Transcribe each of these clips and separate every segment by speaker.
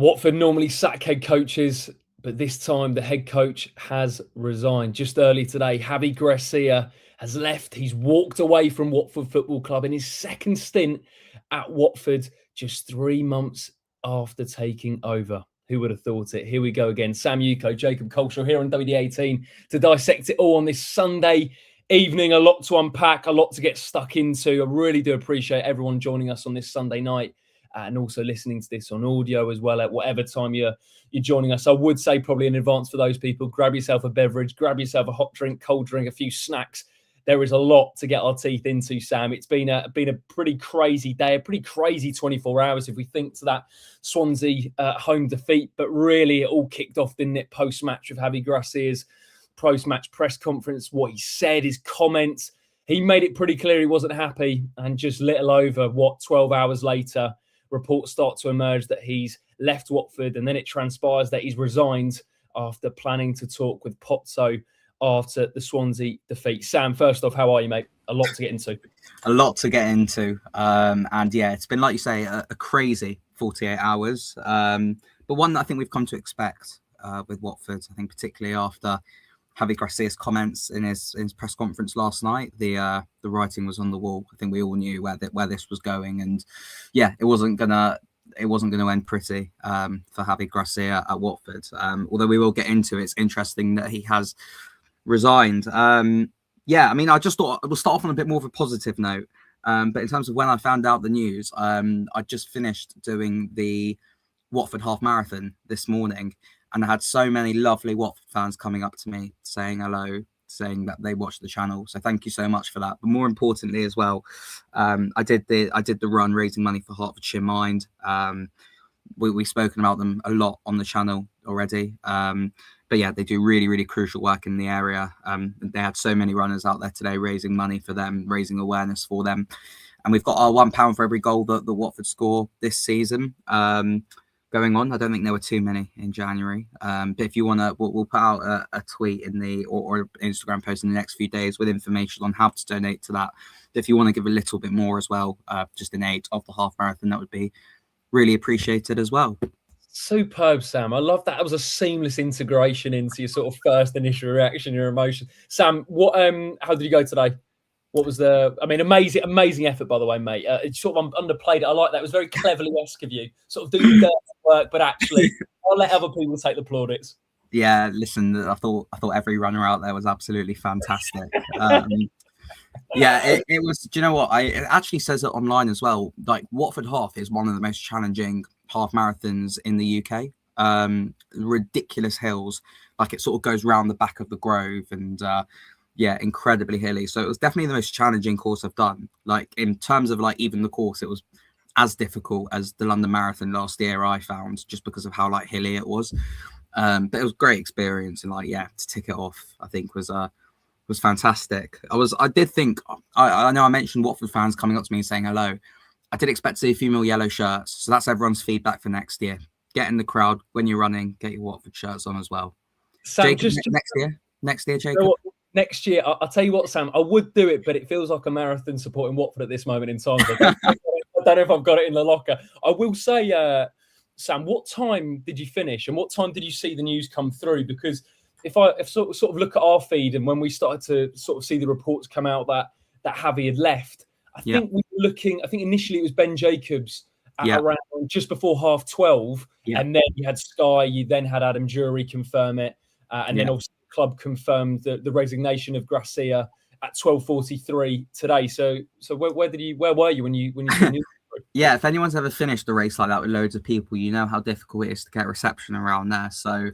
Speaker 1: Watford normally sack head coaches, but this time the head coach has resigned. Just early today, Javi Gracia has left. He's walked away from Watford Football Club in his second stint at Watford, just 3 months after taking over. Who would have thought it? Here we go again. Sam Yuko, Jacob Culshall here on WD18 to dissect it all on this Sunday evening. A lot to unpack, a lot to get stuck into. I really do appreciate everyone joining us on this Sunday night and also listening to this on audio as well at whatever time you're joining us. I would say probably in advance for those people, grab yourself a beverage, grab yourself a hot drink, cold drink, a few snacks. There is a lot to get our teeth into, Sam. It's been a pretty crazy day, a pretty crazy 24 hours if we think to that Swansea home defeat. But really, it all kicked off, didn't it, post-match with Javi Gracia's post-match press conference, what he said, his comments. He made it pretty clear he wasn't happy. And just little over, 12 hours later, reports start to emerge that he's left Watford, and then it transpires that he's resigned after planning to talk with Pozzo after the Swansea defeat. Sam, first off, how are you, mate? A lot to get into.
Speaker 2: A lot to get into. And yeah, it's been, like you say, a crazy 48 hours. But one that I think we've come to expect with Watford, I think particularly after Javi Gracia's comments in his press conference last night, the writing was on the wall. I think we all knew where this was going, and yeah, it wasn't gonna end pretty for Javi Gracia at Watford. Although we will get into it, it's interesting that he has resigned. Yeah, I mean, I just thought we'll start off on a bit more of a positive note. But in terms of when I found out the news, I just finished doing the Watford half marathon this morning. And I had so many lovely Watford fans coming up to me saying hello, saying that they watched the channel. So thank you so much for that. But more importantly as well, I did the run raising money for Hertfordshire Mind. We've spoken about them a lot on the channel already. But yeah, they do really, really crucial work in the area. They had so many runners out there today raising money for them, raising awareness for them. And we've got our £1 for every goal that the Watford score this season. Going on. I don't think there were too many in January. But if you want to, we'll put out a tweet or Instagram post in the next few days with information on how to donate to that. But if you want to give a little bit more as well, just in aid of the half marathon, that would be really appreciated as well.
Speaker 1: Superb, Sam. I love that. It was a seamless integration into your sort of first initial reaction, your emotion. Sam, how did you go today? What was amazing effort, by the way, mate. It's sort of underplayed it. I like that. It was very cleverly-esque of you. Sort of do the dirty work, but actually, I'll let other people take the plaudits.
Speaker 2: Yeah, listen, I thought every runner out there was absolutely fantastic. Yeah, it was. Do you know what? It actually says it online as well. Like, Watford Half is one of the most challenging half marathons in the UK. Ridiculous hills. Like, it sort of goes round the back of the Grove and yeah, incredibly hilly. So it was definitely the most challenging course I've done. Like, in terms of like even the course, it was as difficult as the London Marathon last year, I found, just because of how like hilly it was. But it was a great experience, and like, yeah, to tick it off, I think was fantastic. I did think, I know I mentioned Watford fans coming up to me and saying hello. I did expect to see a few more yellow shirts. So that's everyone's feedback for next year. Get in the crowd when you're running, get your Watford shirts on as well.
Speaker 1: Sam,
Speaker 2: Jacob, next year, Jacob.
Speaker 1: Next year, I'll tell you what, Sam, I would do it, but it feels like a marathon supporting Watford at this moment in time. I don't know if I've got it in the locker. I will say, Sam, what time did you finish and what time did you see the news come through? Because if sort of look at our feed, and when we started to sort of see the reports come out that Javi had left, I think we were looking, I think initially it was Ben Jacobs at around just before 12:30. And then you had Sky, you then had Adam Jury confirm it. And then obviously the club confirmed the resignation of Gracia at 12:43 today. So where were you when you saw the news?
Speaker 2: Yeah, if anyone's ever finished a race like that with loads of people, you know how difficult it is to get reception around there. So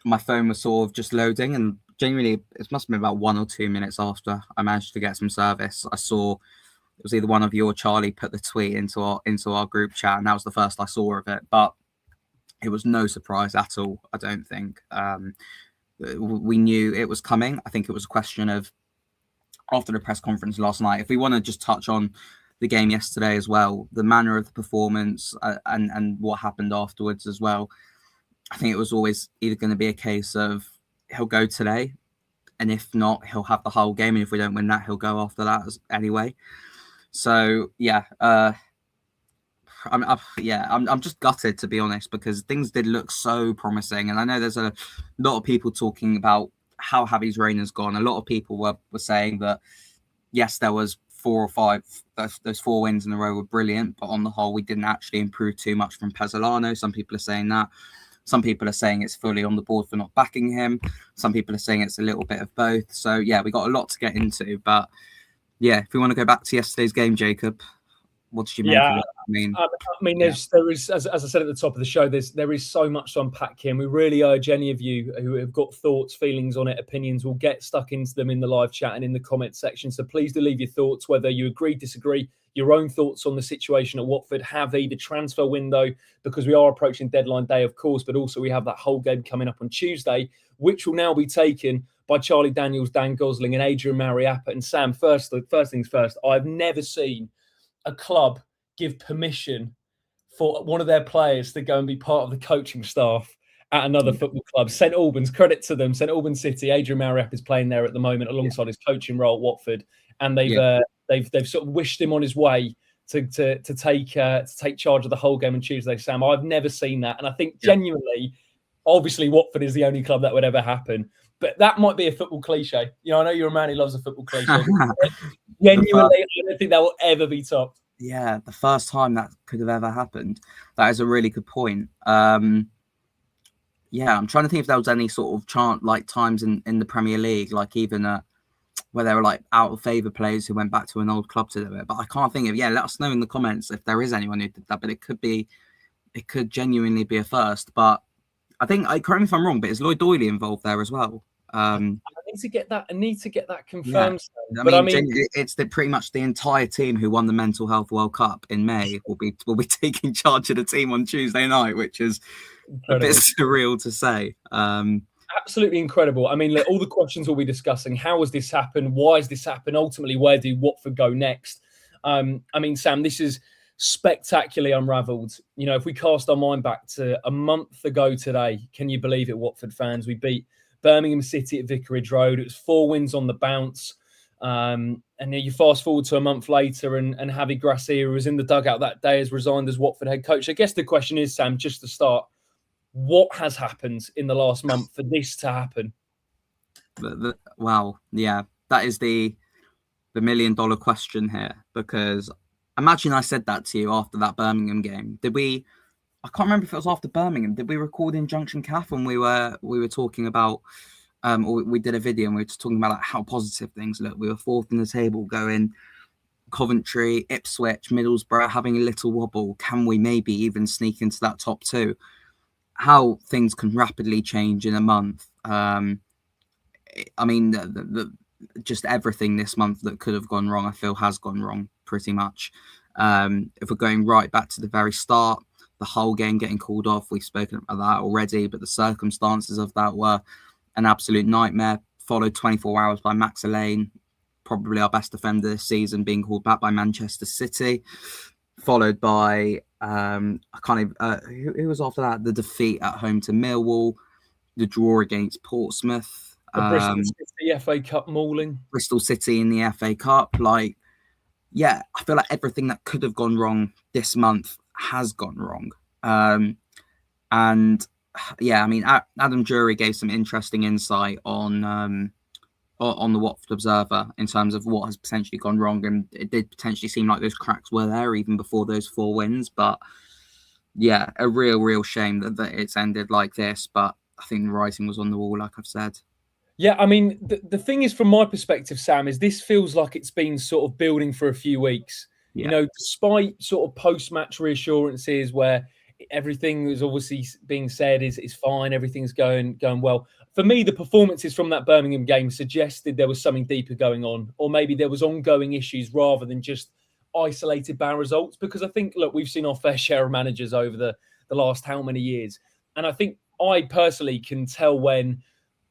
Speaker 2: my phone was sort of just loading, and genuinely, it must have been about 1 or 2 minutes after I managed to get some service. I saw it was either one of you or Charlie put the tweet into our group chat, and that was the first I saw of it. But it was no surprise at all, I don't think. We knew it was coming. I think it was a question of, after the press conference last night, if we want to just touch on the game yesterday as well, the manner of the performance and what happened afterwards as well. I think it was always either going to be a case of he'll go today, and if not, he'll have the whole game. And if we don't win that, he'll go after that anyway. So, yeah, I'm just gutted, to be honest, because things did look so promising, and I know there's a lot of people talking about how Javi's reign has gone. A lot of people were saying that yes, there was 4 or 5, those 4 wins in a row were brilliant, but on the whole, we didn't actually improve too much from Pezzolano. Some people are saying that. Some people are saying it's fully on the board for not backing him. Some people are saying it's a little bit of both. So yeah, we got a lot to get into, but yeah, if we want to go back to yesterday's game, Jacob, what did you make of it?
Speaker 1: I mean, there is, as I said at the top of the show, there is so much to unpack here. And we really urge any of you who have got thoughts, feelings on it, opinions, will get stuck into them in the live chat and in the comment section. So please do leave your thoughts, whether you agree, disagree, your own thoughts on the situation at Watford, Javi, the transfer window, because we are approaching deadline day, of course, but also we have that whole game coming up on Tuesday, which will now be taken by Charlie Daniels, Dan Gosling, and Adrian Mariappa. And Sam, first things first, I've never seen a club give permission for one of their players to go and be part of the coaching staff at another football club. St Albans, credit to them. St Albans City, Adrian Mariappa is playing there at the moment alongside his coaching role at Watford, and they've sort of wished him on his way to take charge of the whole game on Tuesday. Sam, I've never seen that, and I think genuinely, obviously, Watford is the only club that would ever happen. But that might be a football cliche. You know, I know you're a man who loves a football cliche. Genuinely, I don't think that will ever be topped.
Speaker 2: Yeah, the first time that could have ever happened. That is a really good point. I'm trying to think if there was any sort of times in the Premier League, like even where there were like out of favour players who went back to an old club to do it. But I can't think of. Yeah, let us know in the comments if there is anyone who did that. But it could genuinely be a first. But I think, correct me if I'm wrong, but is Lloyd Doyley involved there as well?
Speaker 1: I need to get that confirmed.
Speaker 2: Yeah. I mean, it's pretty much the entire team who won the Mental Health World Cup in May will be taking charge of the team on Tuesday night, which is incredible. A bit surreal to say.
Speaker 1: Absolutely incredible. I mean, look, all the questions we'll be discussing: how has this happened? Why has this happened? Ultimately, where do Watford go next? I mean, Sam, this is spectacularly unravelled. You know, if we cast our mind back to a month ago today, can you believe it, Watford fans? We beat Birmingham City at Vicarage Road. It was 4 wins on the bounce. And you fast forward to a month later, and Javi Gracia, who was in the dugout that day, has resigned as Watford head coach. I guess the question is, Sam, just to start, what has happened in the last month for this to happen?
Speaker 2: Wow. Yeah, that is the $1 million question here, because imagine I said that to you after that Birmingham game. I can't remember if it was after Birmingham. Did we record in Junction Cafe when we were talking about, or we did a video and we were just talking about like how positive things look. We were 4th in the table, going Coventry, Ipswich, Middlesbrough, having a little wobble. Can we maybe even sneak into that top 2? How things can rapidly change in a month. I mean, just everything this month that could have gone wrong, I feel has gone wrong pretty much. If we're going right back to the very start, the whole game getting called off, we've spoken about that already, but the circumstances of that were an absolute nightmare, followed 24 hours by Max Elaine, probably our best defender this season, being called back by Manchester City, followed by who was after that? The defeat at home to Millwall, the draw against Portsmouth,
Speaker 1: Bristol City FA Cup mauling,
Speaker 2: Bristol City in the FA Cup. I feel like everything that could have gone wrong this month has gone wrong. I mean, Adam Drury gave some interesting insight on the Watford Observer in terms of what has potentially gone wrong, and it did potentially seem like those cracks were there even before those 4 wins. But yeah, a real shame that it's ended like this. But I think the writing was on the wall, like I've said.
Speaker 1: Yeah, I mean, the thing is, from my perspective, Sam, is this feels like it's been sort of building for a few weeks. Yeah. You know, despite sort of post-match reassurances where everything is obviously being said is fine, everything's going well. For me, the performances from that Birmingham game suggested there was something deeper going on, or maybe there was ongoing issues rather than just isolated bad results. Because I think, look, we've seen our fair share of managers over the last how many years. And I think I personally can tell when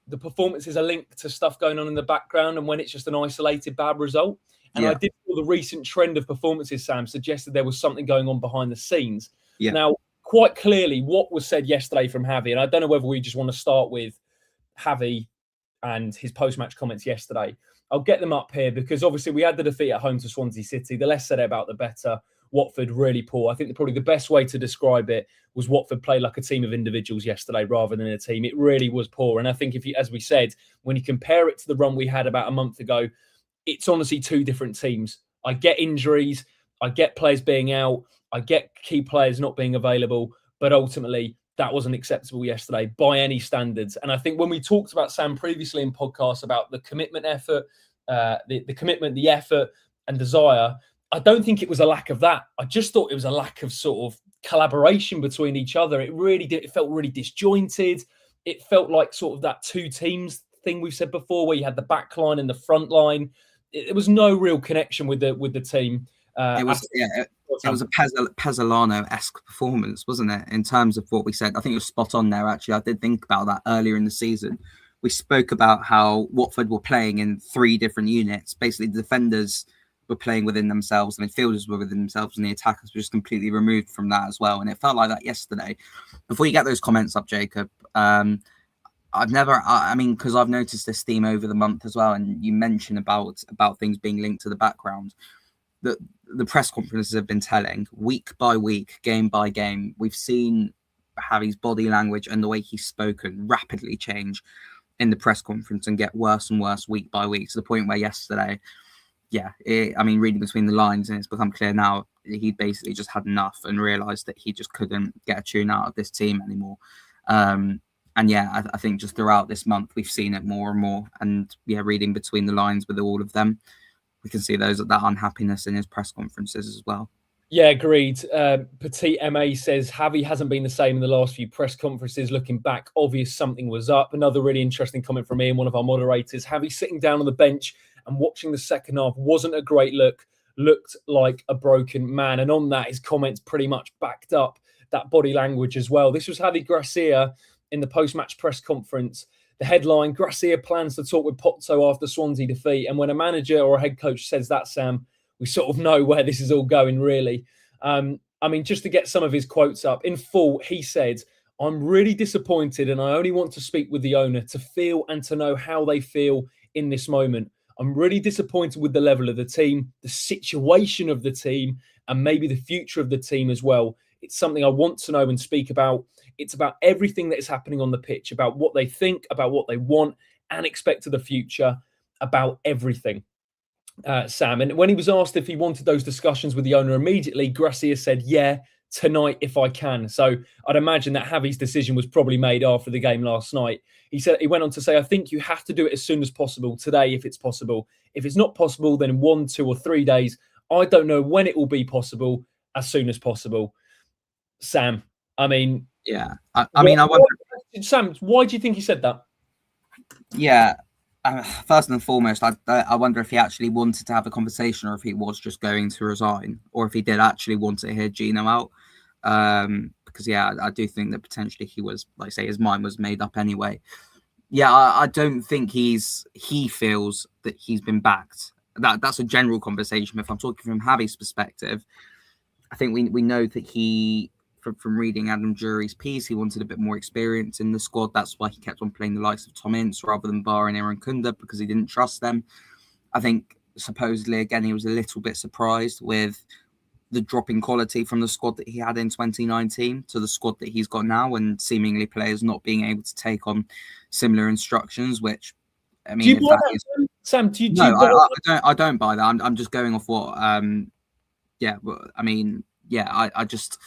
Speaker 1: the performances are linked to stuff going on in the background and when it's just an isolated bad result. And I did feel the recent trend of performances, Sam, suggested there was something going on behind the scenes. Yeah. Now, quite clearly, what was said yesterday from Javi, and I don't know whether we just want to start with Javi and his post-match comments yesterday. I'll get them up here because obviously we had the defeat at home to Swansea City. The less said about the better. Watford really poor. I think probably the best way to describe it was Watford played like a team of individuals yesterday rather than a team. It really was poor. And I think if you, as we said, when you compare it to the run we had about a month ago, it's honestly two different teams. I get injuries, I get players being out, I get key players not being available, but ultimately that wasn't acceptable yesterday by any standards. And I think when we talked about Sam previously in podcasts about the commitment effort, the commitment, the effort and desire, I don't think it was a lack of that. I just thought it was a lack of sort of collaboration between each other. It really did. It felt really disjointed. It felt like sort of that two teams thing we've said before, where you had the back line and the front line. There was no real connection with the team.
Speaker 2: It was a Pezzolano-esque performance, wasn't it? In terms of what we said, I think it was spot on there. Actually, I did think about that earlier in the season. We spoke about how Watford were playing in three different units. Basically, the defenders were playing within themselves, the midfielders were within themselves, and the attackers were just completely removed from that as well. And it felt like that yesterday. Before you get those comments up, Jacob, because I've noticed this theme over the month as well, and you mentioned about things being linked to the background. The press conferences have been telling week by week, game by game. We've seen Javi's body language and the way he's spoken rapidly change in the press conference and get worse and worse week by week, to the point where yesterday, reading between the lines, and it's become clear now, he basically just had enough and realised that he just couldn't get a tune out of this team anymore. I think just throughout this month, we've seen it more and more. And reading between the lines with all of them, we can see that unhappiness in his press conferences as well.
Speaker 1: Yeah, agreed. Petit MA says Javi hasn't been the same in the last few press conferences. Looking back, obvious something was up. Another really interesting comment from Ian, one of our moderators. Javi sitting down on the bench and watching the second half wasn't a great look. Looked like a broken man. And on that, his comments pretty much backed up that body language as well. This was Javi Gracia in the post-match press conference. The headline, Gracia plans to talk with Pozzo after Swansea defeat. And when a manager or a head coach says that, Sam, we sort of know where this is all going, really. Just to get some of his quotes up. In full, he said, I'm really disappointed and I only want to speak with the owner to feel and to know how they feel in this moment. I'm really disappointed with the level of the team, the situation of the team, and maybe the future of the team as well. It's something I want to know and speak about. It's about everything that is happening on the pitch, about what they think, about what they want and expect of the future, about everything, Sam. And when he was asked if he wanted those discussions with the owner immediately, Gracia said, yeah, tonight if I can. So I'd imagine that Javi's decision was probably made after the game last night. He went on to say, I think you have to do it as soon as possible, today if it's possible. If it's not possible, then in 1, 2 or 3 days. I don't know when it will be possible, as soon as possible. Sam, I mean...
Speaker 2: Yeah, I wonder...
Speaker 1: Sam, why do you think he said that?
Speaker 2: Yeah, first and foremost, I wonder if he actually wanted to have a conversation or if he was just going to resign, or if he did actually want to hear Gino out. Because, I do think that potentially he was, like I say, his mind was made up anyway. Yeah, I don't think he feels that he's been backed. That's a general conversation. If I'm talking from Javi's perspective, I think we know that he... From reading Adam Jury's piece, he wanted a bit more experience in the squad. That's why he kept on playing the likes of Tom Ince rather than Barr and Aaron Kunda, because he didn't trust them. I think supposedly, again, he was a little bit surprised with the drop in quality from the squad that he had in 2019 to the squad that he's got now, and seemingly players not being able to take on similar instructions, which, I mean,
Speaker 1: Sam,
Speaker 2: I don't buy that. I'm just going off what, I just...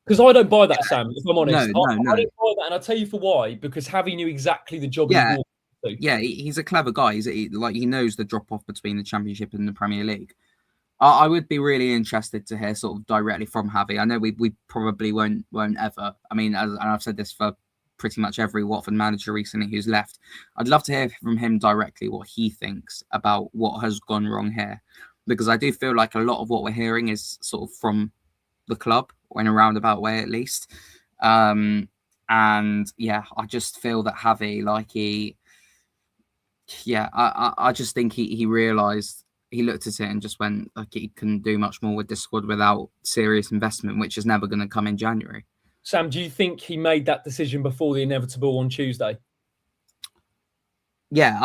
Speaker 1: Because I don't buy that, Sam, if I'm honest.
Speaker 2: No.
Speaker 1: I don't buy that, and I'll tell you for why. Because Javi knew exactly the job he walked into. Yeah,
Speaker 2: he's a clever guy. He knows the drop-off between the Championship and the Premier League. I would be really interested to hear sort of directly from Javi. I know we probably won't ever. I mean, and I've said this for pretty much every Watford manager recently who's left. I'd love to hear from him directly what he thinks about what has gone wrong here. Because I do feel like a lot of what we're hearing is sort of from the club, or in a roundabout way at least. I just feel that Javi, I just think he realised, he looked at it and just went, like, he couldn't do much more with this squad without serious investment, which is never going to come in January.
Speaker 1: Sam, do you think he made that decision before the inevitable on Tuesday?
Speaker 2: Yeah,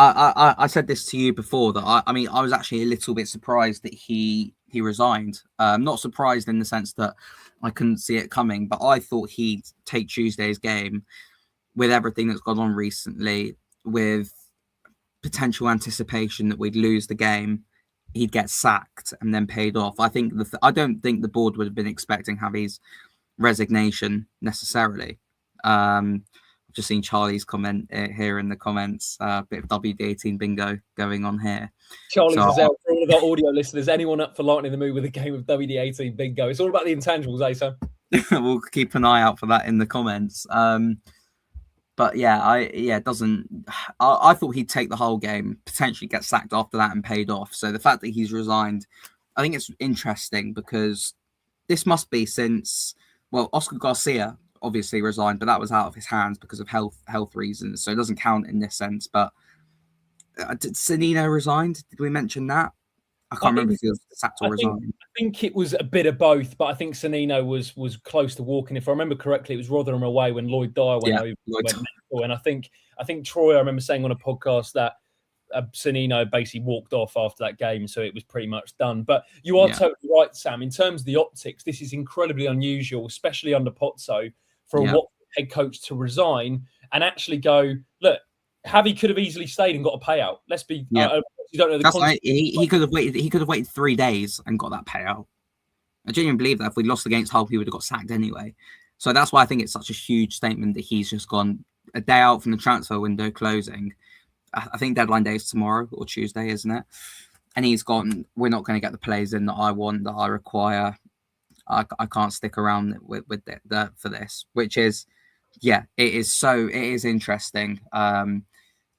Speaker 2: I said this to you before, that I was actually a little bit surprised that he he resigned. Not surprised in the sense that I couldn't see it coming, but I thought he'd take Tuesday's game with everything that's gone on recently, with potential anticipation that we'd lose the game. He'd get sacked and then paid off. I don't think the board would have been expecting Javi's resignation necessarily. I've just seen Charlie's comment here in the comments. A bit of WD18 bingo going on here.
Speaker 1: Charlie's is out for all of our audio listeners. Anyone up for lightening the mood with a game of WD18 bingo? It's all about the intangibles, eh, Sam?
Speaker 2: We'll keep an eye out for that in the comments. But I thought he'd take the whole game, potentially get sacked after that and paid off. So the fact that he's resigned, I think it's interesting because this must be since, well, Oscar Garcia obviously resigned, but that was out of his hands because of health reasons. So it doesn't count in this sense. But did Sanino resigned? Did we mention that? I can't remember if he was sacked or resigned.
Speaker 1: I think it was a bit of both, but I think Sanino was close to walking. If I remember correctly, it was Rotherham away when Lloyd Dyer went over. And I think Troy, I remember saying on a podcast that Sanino basically walked off after that game, so it was pretty much done. But you are totally right, Sam. In terms of the optics, this is incredibly unusual, especially under Pozzo, for a Watford head coach to resign and actually go, look, Javi could have easily stayed and got a payout. Let's be. You don't know the
Speaker 2: he could have waited. He could have waited 3 days and got that payout. I genuinely believe that if we lost against Hull, he would have got sacked anyway. So that's why I think it's such a huge statement that he's just gone a day out from the transfer window closing. I think deadline day is tomorrow or Tuesday, isn't it? And he's gone, we're not going to get the players in that I want, that I require. I can't stick around with for this, which is, it is interesting.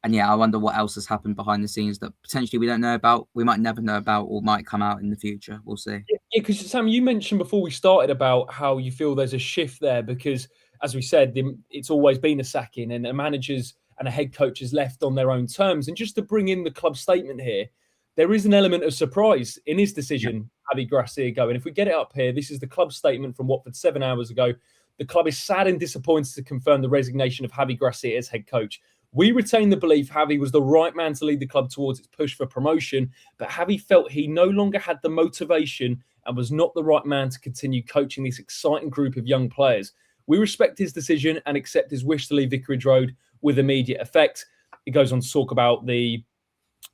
Speaker 2: And I wonder what else has happened behind the scenes that potentially we don't know about, we might never know about, or might come out in the future. We'll see.
Speaker 1: Yeah, because Sam, you mentioned before we started about how you feel there's a shift there because, as we said, it's always been a sacking and a managers and a head coach is left on their own terms. And just to bring in the club statement here, there is an element of surprise in his decision, Javi Gracia going. If we get it up here, this is the club statement from Watford 7 hours ago. The club is sad and disappointed to confirm the resignation of Javi Gracia as head coach. We retain the belief Javi was the right man to lead the club towards its push for promotion, but Javi felt he no longer had the motivation and was not the right man to continue coaching this exciting group of young players. We respect his decision and accept his wish to leave Vicarage Road with immediate effect. It goes on to talk about the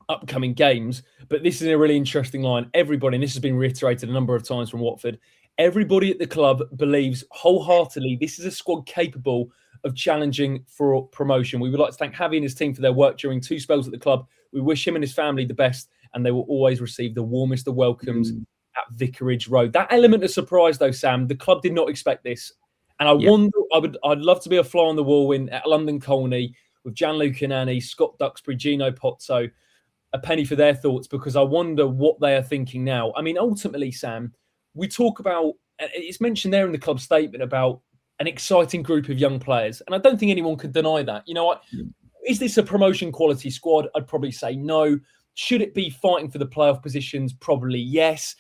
Speaker 1: upcoming games, but this is a really interesting line. Everybody, and this has been reiterated a number of times from Watford, everybody at the club believes wholeheartedly this is a squad capable of challenging for promotion. We would like to thank Javi and his team for their work during 2 spells at the club. We wish him and his family the best, and they will always receive the warmest of welcomes at Vicarage Road. That element of surprise, though, Sam, the club did not expect this. And I wonder, I'd love to be a fly on the wall at London Colney with Gianluca Nani, Scott Duxbury, Gino Pozzo, a penny for their thoughts, because I wonder what they are thinking now. I mean, ultimately, Sam, we talk about, it's mentioned there in the club statement about an exciting group of young players. And I don't think anyone could deny that. You know what? Is this a promotion quality squad? I'd probably say no. Should it be fighting for the playoff positions? Probably yes.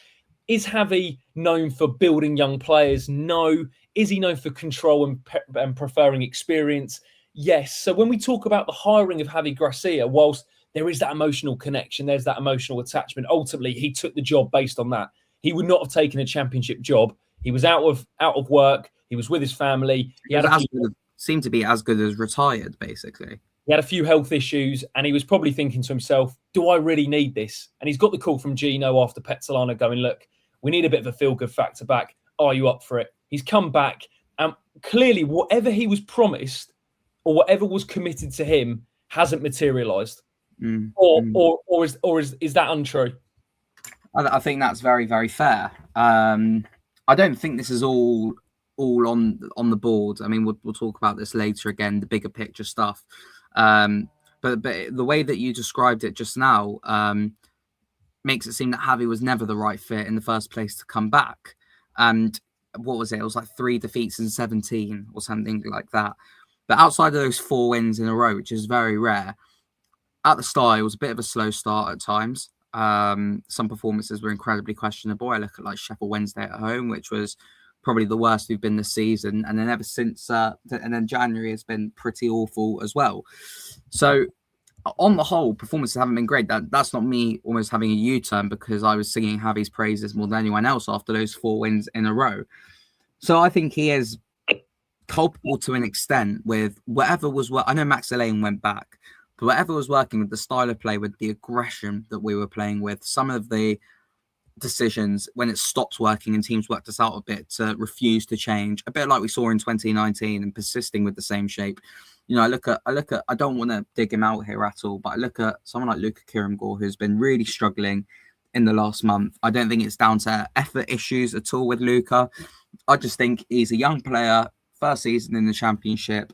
Speaker 1: Is Javi known for building young players? No. Is he known for control and preferring experience? Yes. So when we talk about the hiring of Javi Gracia, whilst there is that emotional connection, there's that emotional attachment, ultimately he took the job based on that. He would not have taken a championship job. He was out of work. He was with his family.
Speaker 2: Seemed to be as good as retired, basically.
Speaker 1: He had a few health issues, and he was probably thinking to himself, do I really need this? And he's got the call from Gino after Petzolano going, look, we need a bit of a feel-good factor back. Are you up for it? He's come back, and clearly whatever he was promised or whatever was committed to him hasn't materialised. Or is that untrue?
Speaker 2: I think that's very, very fair. I don't think this is all on the board. I mean, we'll talk about this later again, the bigger picture stuff. But the way that you described it just now makes it seem that Javi was never the right fit in the first place to come back. And what was it? It was like 3 defeats in 17 or something like that. But outside of those 4 wins in a row, which is very rare, at the start, it was a bit of a slow start at times. Some performances were incredibly questionable. I look at like Sheffield Wednesday at home, which was probably the worst we've been this season. And then ever since, and then January has been pretty awful as well. So on the whole, performances haven't been great. That's not me almost having a U-turn, because I was singing Javi's praises more than anyone else after those 4 wins in a row. So I think he is culpable to an extent with whatever was I know Max Elaine went back, but whatever was working with the style of play, with the aggression that we were playing with, some of the decisions when it stopped working and teams worked us out a bit to refuse to change, a bit like we saw in 2019, and persisting with the same shape. I look at I don't want to dig him out here at all, but I look at someone like Luka Kiramgor, who's been really struggling in the last month. I don't think it's down to effort issues at all with Luka. I just think he's a young player, first season in the Championship,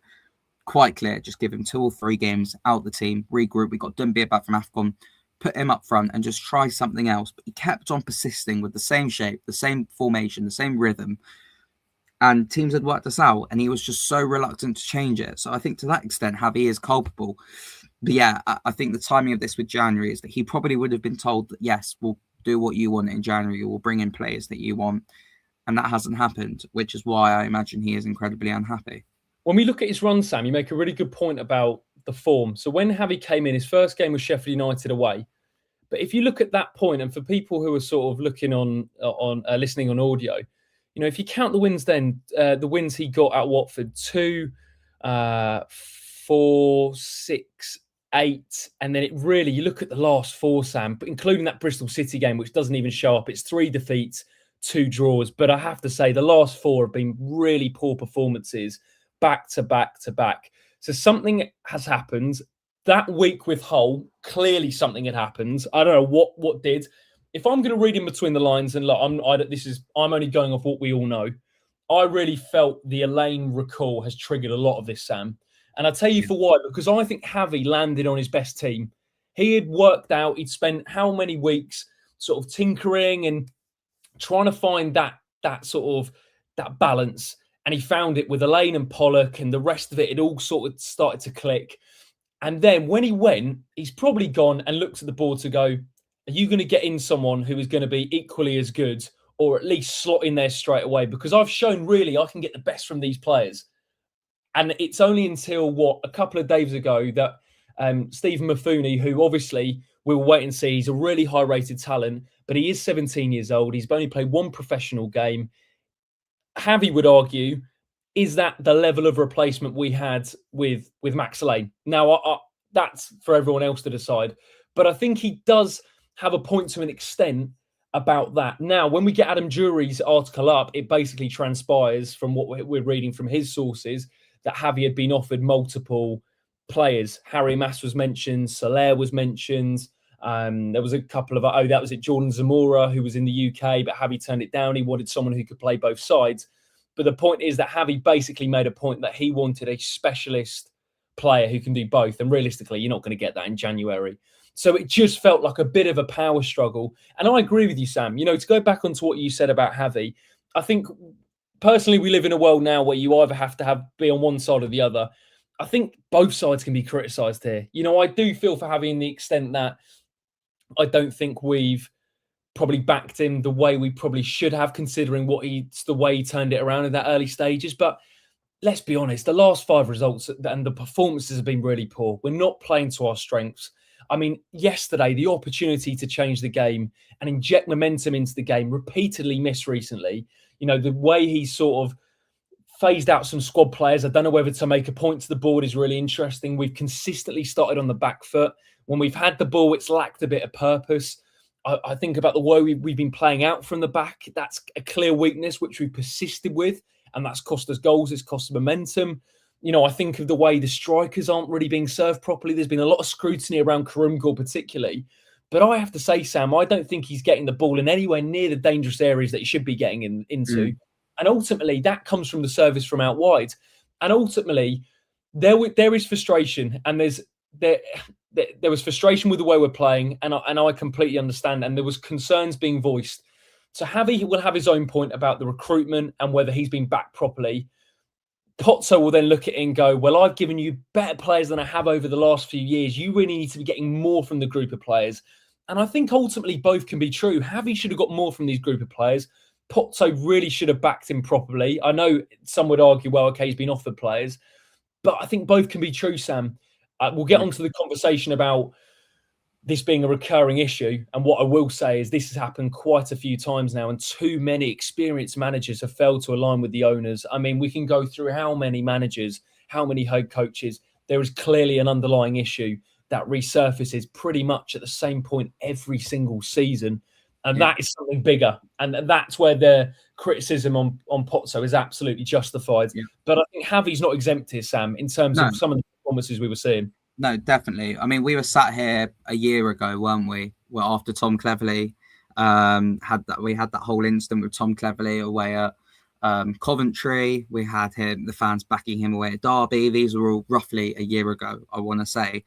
Speaker 2: quite clear. Just give him 2 or 3 games out the team, regroup. We got Dumbia back from AFCON, put him up front and just try something else. But he kept on persisting with the same shape, the same formation, the same rhythm. And teams had worked us out, and he was just so reluctant to change it. So I think to that extent, Javi is culpable. But yeah, I think the timing of this with January is that he probably would have been told that, yes, we'll do what you want in January. We'll bring in players that you want. And that hasn't happened, which is why I imagine he is incredibly unhappy.
Speaker 1: When we look at his run, Sam, you make a really good point about the form. So when Javi came in, his first game was Sheffield United away. But if you look at that point, and for people who are sort of looking on listening on audio, if you count the wins, then the wins he got at Watford, 2, 4, 6, 8, and then you look at the last 4, Sam, but including that Bristol City game, which doesn't even show up. It's 3 defeats, 2 draws. But I have to say, the last 4 have been really poor performances, back to back to back. So something has happened. That week with Hull, clearly something had happened. I don't know what did. If I'm going to read in between the lines, and look, I'm only going off what we all know. I really felt the Elaine recall has triggered a lot of this, Sam. And I'll tell you for why. Because I think Javi landed on his best team. He had worked out. He'd spent how many weeks sort of tinkering and trying to find that sort of that balance. And he found it with Elaine and Pollock, and the rest of it all sort of started to click. And then when he went, he's probably gone and looked at the board to go, are you going to get in someone who is going to be equally as good, or at least slot in there straight away? Because I've shown really I can get the best from these players. And it's only until, a couple of days ago that Stephen Mafuni, who obviously we'll wait and see, he's a really high-rated talent, but he is 17 years old. He's only played 1 professional game. Javi would argue, is that the level of replacement we had with Max Elaine? Now, that's for everyone else to decide. But I think he does have a point to an extent about that. Now, when we get Adam Jury's article up, it basically transpires from what we're reading from his sources that Javi had been offered multiple players. Harry Mass was mentioned. Soler was mentioned. There was a couple of, that was it, Jordan Zamora, who was in the UK, but Javi turned it down. He wanted someone who could play both sides. But the point is that Javi basically made a point that he wanted a specialist player who can do both. And realistically, you're not going to get that in January. So it just felt like a bit of a power struggle. And I agree with you, Sam. To go back onto what you said about Javi, I think personally we live in a world now where you either have to be on one side or the other. I think both sides can be criticised here. I do feel for Javi in the extent that I don't think we've probably backed him the way we probably should have, considering the way he turned it around in that early stages. But let's be honest, the last 5 results and the performances have been really poor. We're not playing to our strengths. I mean, yesterday, the opportunity to change the game and inject momentum into the game, repeatedly missed recently. The way he sort of phased out some squad players. I don't know whether to make a point to the board is really interesting. We've consistently started on the back foot. When we've had the ball, it's lacked a bit of purpose. I think about the way we've been playing out from the back. That's a clear weakness, which we persisted with, and that's cost us goals. It's cost us momentum. I think of the way the strikers aren't really being served properly. There's been a lot of scrutiny around Kiramgor particularly. But I have to say, Sam, I don't think he's getting the ball in anywhere near the dangerous areas that he should be getting into. And ultimately, that comes from the service from out wide. And ultimately, there is frustration, and there was frustration with the way we're playing, and I completely understand. And there was concerns being voiced. So Javi will have his own point about the recruitment and whether he's been backed properly. Pozzo will then look at it and go, well, I've given you better players than I have over the last few years. You really need to be getting more from the group of players. And I think ultimately both can be true. Javi should have got more from these group of players. Pozzo really should have backed him properly. I know some would argue, well, okay, he's been offered players. But I think both can be true, Sam. We'll get onto the conversation about this being a recurring issue. And what I will say is this has happened quite a few times now, and too many experienced managers have failed to align with the owners. I mean, we can go through how many managers, how many head coaches. There is clearly an underlying issue that resurfaces pretty much at the same point every single season. And that is something bigger. And that's where the criticism on Pozzo is absolutely justified.
Speaker 2: Yeah.
Speaker 1: But I think Javi's not exempt here, Sam, in terms of some of the performances we were seeing.
Speaker 2: No, definitely. I mean, we were sat here a year ago, weren't we? Well, after Tom Cleverley had that whole incident with Tom Cleverley away at Coventry. We had the fans backing him away at Derby. These were all roughly a year ago, I want to say.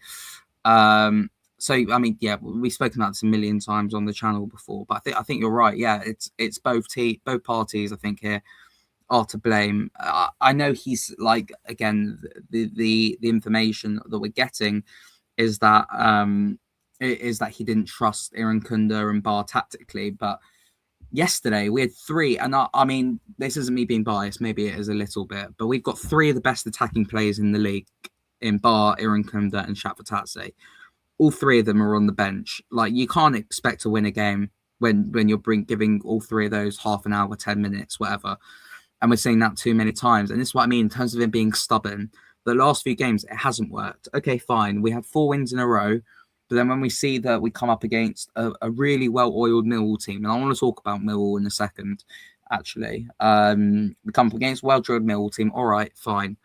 Speaker 2: So I mean, yeah, we've spoken about this a million times on the channel before, but I think you're right. Yeah, it's both parties. I think here are to blame. I know he's like, again, the information that we're getting is that he didn't trust Irankunda and Bar tactically. But yesterday we had three, and I mean, this isn't me being biased, maybe it is a little bit, but we've got three of the best attacking players in the league in Bar, Irankunda and Shafatatse. All three of them are on the bench. Like, you can't expect to win a game when you're giving all three of those half an hour, 10 minutes, whatever. And we're seeing that too many times. And this is what I mean in terms of him being stubborn. The last few games, it hasn't worked. Okay, fine. We had 4 wins in a row. But then when we see that we come up against a really well-oiled Millwall team, and I want to talk about Millwall in a second, actually. We come up against a well-drilled Millwall team. All right, fine.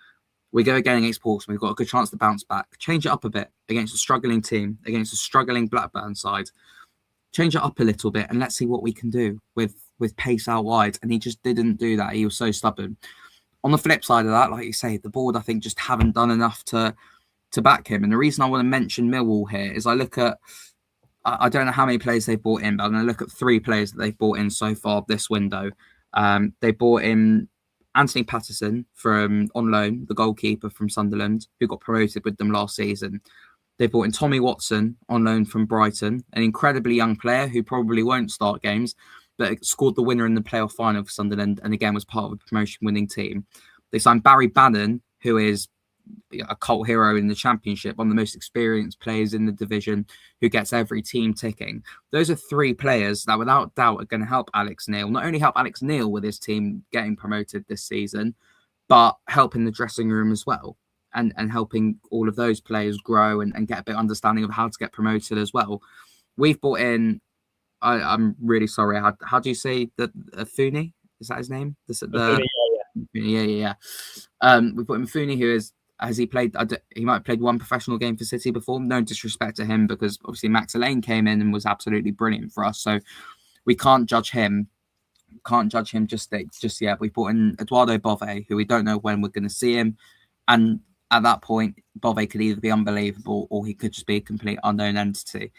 Speaker 2: We go again against Portsmouth. We've got a good chance to bounce back. Change it up a bit against a struggling team, against a struggling Blackburn side. Change it up a little bit and let's see what we can do with pace out wide. And he just didn't do that. He was so stubborn. On the flip side of that, like you say, the board, I think, just haven't done enough to back him. And the reason I want to mention Millwall here is I look at, I don't know how many players they've bought in, but I'm going to look at 3 players that they've bought in so far this window. They bought in Anthony Patterson from on loan, the goalkeeper from Sunderland, who got promoted with them last season. They brought in Tommy Watson on loan from Brighton, an incredibly young player who probably won't start games, but scored the winner in the playoff final for Sunderland and again was part of a promotion-winning team. They signed Barry Bannon, who is a cult hero in the Championship, one of the most experienced players in the division, who gets every team ticking. Those are 3 players that without doubt are going to help Alex Neil. Not only help Alex Neil with his team getting promoted this season, but help in the dressing room as well. And helping all of those players grow and get a bit of understanding of how to get promoted as well. We've brought in, I'm really sorry, how do you say that? Funi? Is that his name? Yeah. We've brought in Funi, who has he played? He might have played 1 professional game for City before. No disrespect to him, because obviously Max Elaine came in and was absolutely brilliant for us. So we can't judge him. Just yet. We brought in Eduardo Bove, who we don't know when we're going to see him. And at that point, Bove could either be unbelievable or he could just be a complete unknown entity.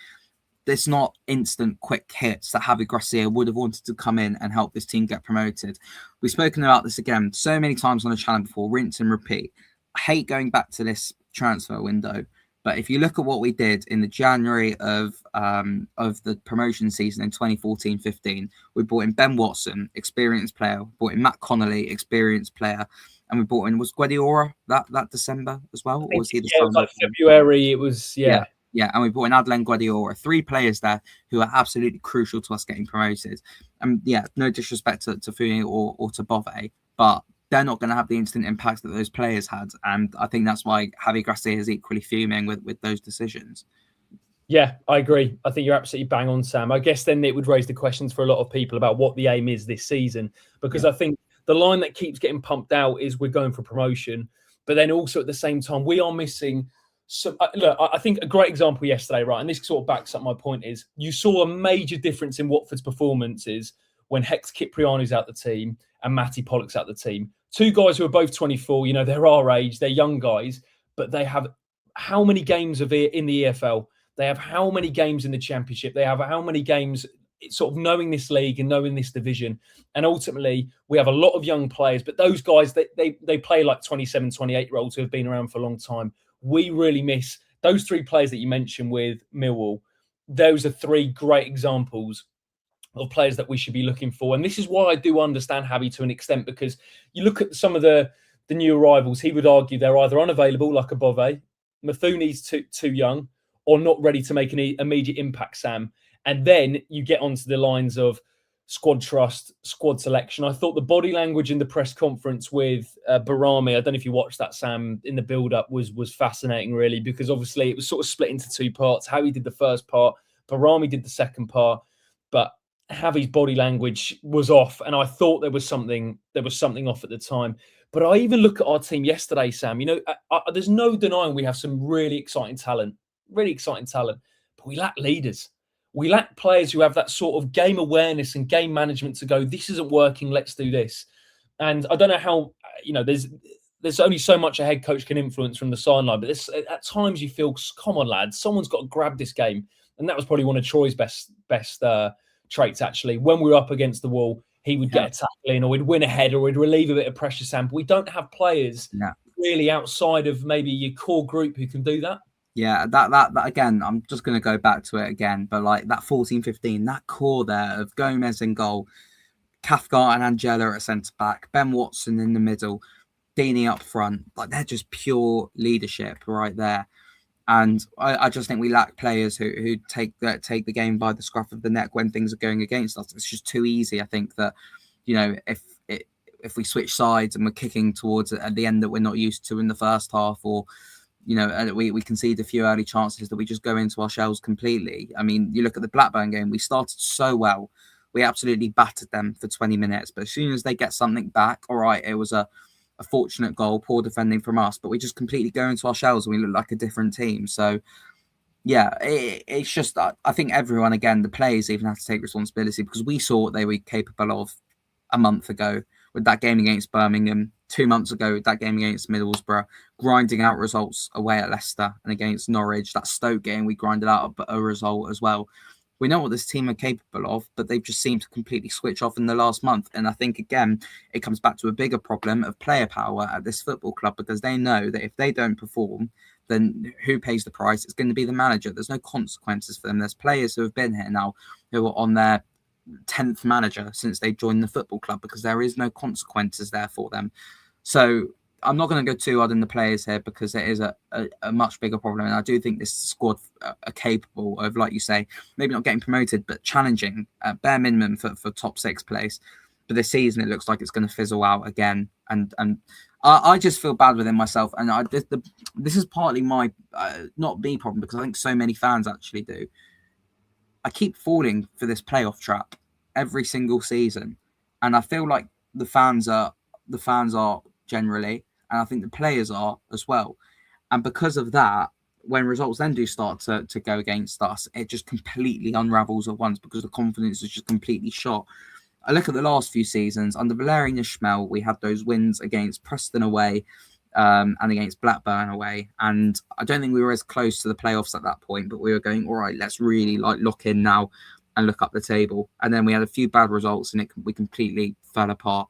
Speaker 2: There's not instant quick hits that Javi Gracia would have wanted to come in and help this team get promoted. We've spoken about this again so many times on the channel before, rinse and repeat. I hate going back to this transfer window, but if you look at what we did in the January of the promotion season in 2014-15, we brought in Ben Watson, experienced player, brought in Matt Connolly, experienced player, and we brought in, was Guediora that December as well? Or was he the
Speaker 1: it was like February, it was,
Speaker 2: yeah, and we brought in Adlen Guediora, 3 players there who are absolutely crucial to us getting promoted. And yeah, no disrespect to Funi or to Bove, but they're not going to have the instant impact that those players had. And I think that's why Javi Gracia is equally fuming with those decisions.
Speaker 1: Yeah, I agree. I think you're absolutely bang on, Sam. I guess then it would raise the questions for a lot of people about what the aim is this season, because I think the line that keeps getting pumped out is we're going for promotion, but then also at the same time, we are missing some. Look, I think a great example yesterday, right, and this sort of backs up my point, is you saw a major difference in Watford's performances when Hex Kipriani's out the team and Matty Pollock's out the team. 2 guys who are both 24, you know, they're our age, they're young guys, but they have how many games of it in the EFL? They have how many games in the Championship? They have how many games sort of knowing this league and knowing this division? And ultimately, we have a lot of young players, but those guys, they play like 27, 28-year-olds who have been around for a long time. We really miss those 3 players that you mentioned with Millwall. Those are 3 great examples of players that we should be looking for. And this is why I do understand Javi to an extent, because you look at some of the new arrivals, he would argue they're either unavailable, like a Bove, Mathuni's too young or not ready to make an immediate impact, Sam. And then you get onto the lines of squad trust, squad selection. I thought the body language in the press conference with Barami, I don't know if you watched that, Sam, in the build-up was fascinating, really, because obviously it was sort of split into two parts. Howie did the first part, Barami did the second part, but Javi's body language was off, and I thought there was something off at the time. But I even look at our team yesterday, Sam. You know, there's no denying we have some really exciting talent, but we lack leaders. We lack players who have that sort of game awareness and game management to go, this isn't working, let's do this. And I don't know how, you know, there's only so much a head coach can influence from the sideline, but at times you feel, come on, lads, someone's got to grab this game. And that was probably one of Troy's best traits, actually. When we were up against the wall, he would get a tackle in, or he'd win a head, or he'd relieve a bit of pressure, Sam. But we don't have players really outside of maybe your core group who can do that.
Speaker 2: Yeah, that again, I'm just going to go back to it again, but like that 14-15, that core there of Gomez in goal, Cathcart and Angela at centre-back, Ben Watson in the middle, Deeney up front, like they're just pure leadership right there. And I just think we lack players who take the game by the scruff of the neck when things are going against us. It's just too easy. I think that, you know, if we switch sides and we're kicking towards at the end that we're not used to in the first half, or you know, we concede a few early chances, that we just go into our shells completely. I mean, you look at the Blackburn game, we started so well. We absolutely battered them for 20 minutes. But as soon as they get something back, all right, it was a fortunate goal, poor defending from us, but we just completely go into our shells and we look like a different team. So, yeah, it's just, I think everyone, again, the players even have to take responsibility, because we saw what they were capable of a month ago with that game against Birmingham, 2 months ago with that game against Middlesbrough, grinding out results away at Leicester and against Norwich. That Stoke game, we grinded out a result as well. We know what this team are capable of, but they've just seemed to completely switch off in the last month. And I think, again, it comes back to a bigger problem of player power at this football club, because they know that if they don't perform, then who pays the price? It's going to be the manager. There's no consequences for them. There's players who have been here now who are on their 10th manager since they joined the football club, because there is no consequences there for them. So I'm not going to go too hard in the players here, because it is a much bigger problem. And I do think this squad are capable of, like you say, maybe not getting promoted, but challenging at bare minimum for top 6 place. But this season, it looks like it's going to fizzle out again. And I just feel bad within myself. And this is partly my, not me problem, because I think so many fans actually do. I keep falling for this playoff trap every single season. And I feel like the fans are generally, and I think the players are as well. And because of that, when results then do start to go against us, it just completely unravels at once, because the confidence is just completely shot. I look at the last few seasons, under Valérien Ismaël, we had those wins against Preston away and against Blackburn away. And I don't think we were as close to the playoffs at that point, but we were going, all right, let's really lock in now and look up the table. And then we had a few bad results and we completely fell apart.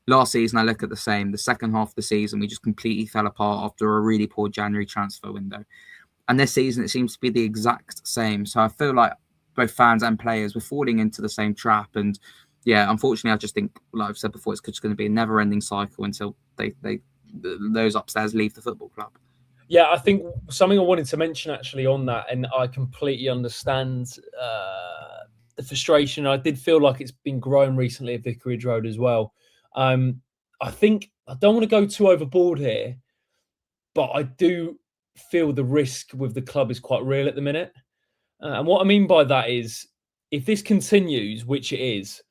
Speaker 2: Last season, I look at the same. The second half of the season, we just completely fell apart after a really poor January transfer window. And this season, it seems to be the exact same. So I feel like both fans and players were falling into the same trap. And yeah, unfortunately, I just think, like I've said before, it's just going to be a never-ending cycle until those upstairs leave the football club.
Speaker 1: Yeah, I think something I wanted to mention actually on that, and I completely understand the frustration. I did feel like it's been growing recently at Vicarage Road as well. I think I don't want to go too overboard here, but I do feel the risk with the club is quite real at the minute. And what I mean by that is, if this continues, which it is,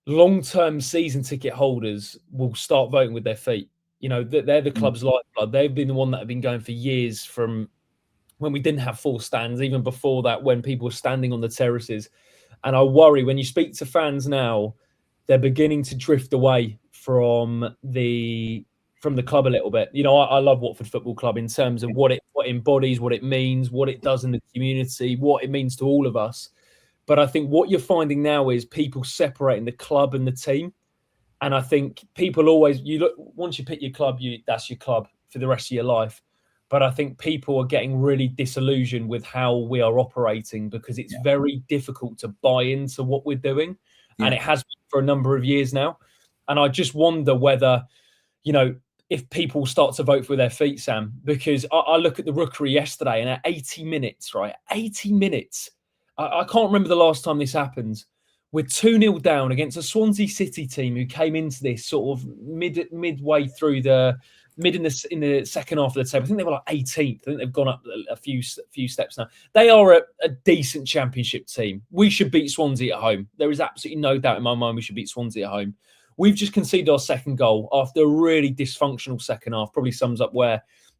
Speaker 1: long-term season ticket holders will start voting with their feet. You know, they're the club's lifeblood. They've been the one that have been going for years, from when we didn't have full stands, even before that, when people were standing on the terraces. And I worry when you speak to fans now, they're beginning to drift away from the club a little bit. You know, I love Watford Football Club in terms of what it embodies, what it means, what it does in the community, what it means to all of us. But I think what you're finding now is people separating the club and the team. And I think people always, once you pick your club, that's your club for the rest of your life. But I think people are getting really disillusioned with how we are operating, because it's very difficult to buy into what we're doing. Yeah. And it has been for a number of years now. And I just wonder whether, you know, if people start to vote with their feet, Sam, because I look at the Rookery yesterday and at 80 minutes, right? 80 minutes. I can't remember the last time this happened. We're 2-0 down against a Swansea City team who came into this sort of midway through the mid in the second half of the table. I think they were like 18th. I think they've gone up a few steps now. They are a decent championship team. We should beat Swansea at home. There is absolutely no doubt in my mind we should beat Swansea at home. We've just conceded our second goal after a really dysfunctional second half. Probably sums up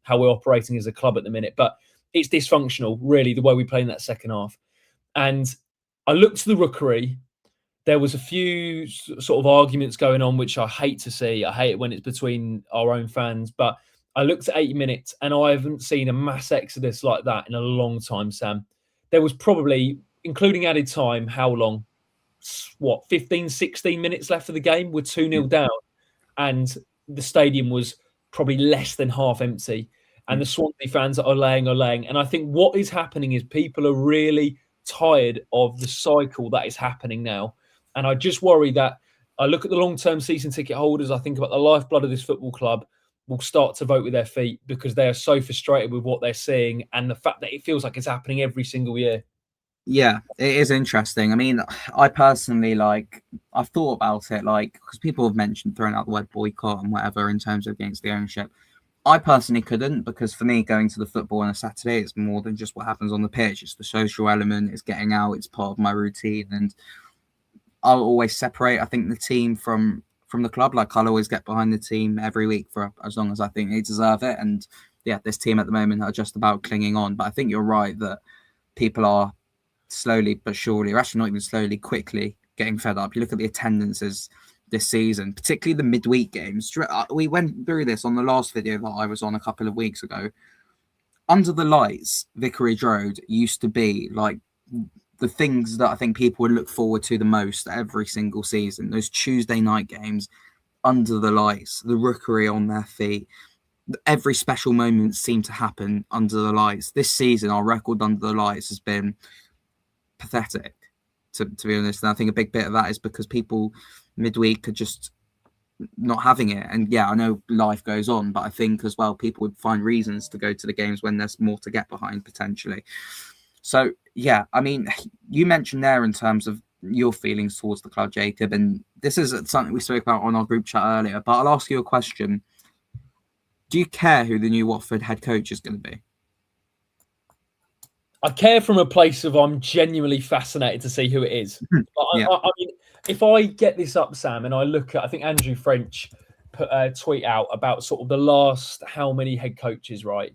Speaker 1: how we're operating as a club at the minute. But it's dysfunctional, really, the way we play in that second half. And I looked to the Rookery. There was a few sort of arguments going on, which I hate to see. I hate it when it's between our own fans. But I looked at 80 minutes and I haven't seen a mass exodus like that in a long time, Sam. There was probably, including added time, how long? 15, 16 minutes left of the game. We're 2-0 down. And the stadium was probably less than half empty. And the Swansea fans are laying. And I think what is happening is people are really tired of the cycle that is happening now. And I just worry that I look at the long-term season ticket holders. I think about the lifeblood of this football club will start to vote with their feet because they are so frustrated with what they're seeing and the fact that it feels like it's happening every single year.
Speaker 2: Yeah, it is interesting. I mean, I personally I've thought about it, because people have mentioned throwing out the word boycott and whatever in terms of against the ownership. I personally couldn't, because for me, going to the football on a Saturday, it's more than just what happens on the pitch. It's the social element, it's getting out, it's part of my routine. And I'll always separate, I think, the team from the club. I'll always get behind the team every week for as long as I think they deserve it. And yeah, this team at the moment are just about clinging on. But I think you're right that people are slowly but surely, or actually not even slowly, quickly getting fed up. You look at the attendances this season, particularly the midweek games. We went through this on the last video that I was on a couple of weeks ago. Under the lights, Vicarage Road used to be the things that I think people would look forward to the most every single season. Those Tuesday night games under the lights, the Rookery on their feet. Every special moment seemed to happen under the lights. This season, our record under the lights has been pathetic, to be honest. And I think a big bit of that is because people midweek are just not having it. And yeah, I know life goes on, but I think as well people would find reasons to go to the games when there's more to get behind potentially. So yeah, I mean, you mentioned there in terms of your feelings towards the club, Jacob, and this is something we spoke about on our group chat earlier, but I'll ask you a question. Do you care who the new Watford head coach is going to be?
Speaker 1: I care from a place of I'm genuinely fascinated to see who it is.
Speaker 2: Yeah.
Speaker 1: I mean, if I get this up, Sam, and I look at, I think Andrew French put a tweet out about sort of the last how many head coaches, right?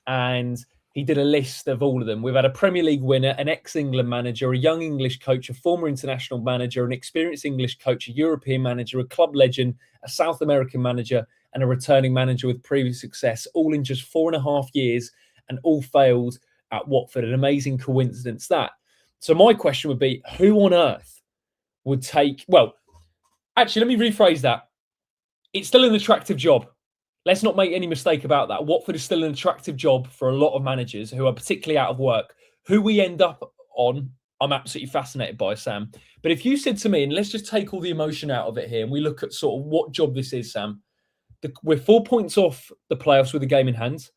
Speaker 1: And he did a list of all of them. We've had a Premier League winner, an ex-England manager, a young English coach, a former international manager, an experienced English coach, a European manager, a club legend, a South American manager, and a returning manager with previous success, all in just 4.5 years, and all failed at Watford. An amazing coincidence that. So my question would be, who on earth would take... Well, actually, let me rephrase that. It's still an attractive job. Let's not make any mistake about that. Watford is still an attractive job for a lot of managers who are particularly out of work. Who we end up on, I'm absolutely fascinated by, Sam. But if you said to me, and let's just take all the emotion out of it here, and we look at sort of what job this is, Sam. We're 4 points off the playoffs with the game in hand.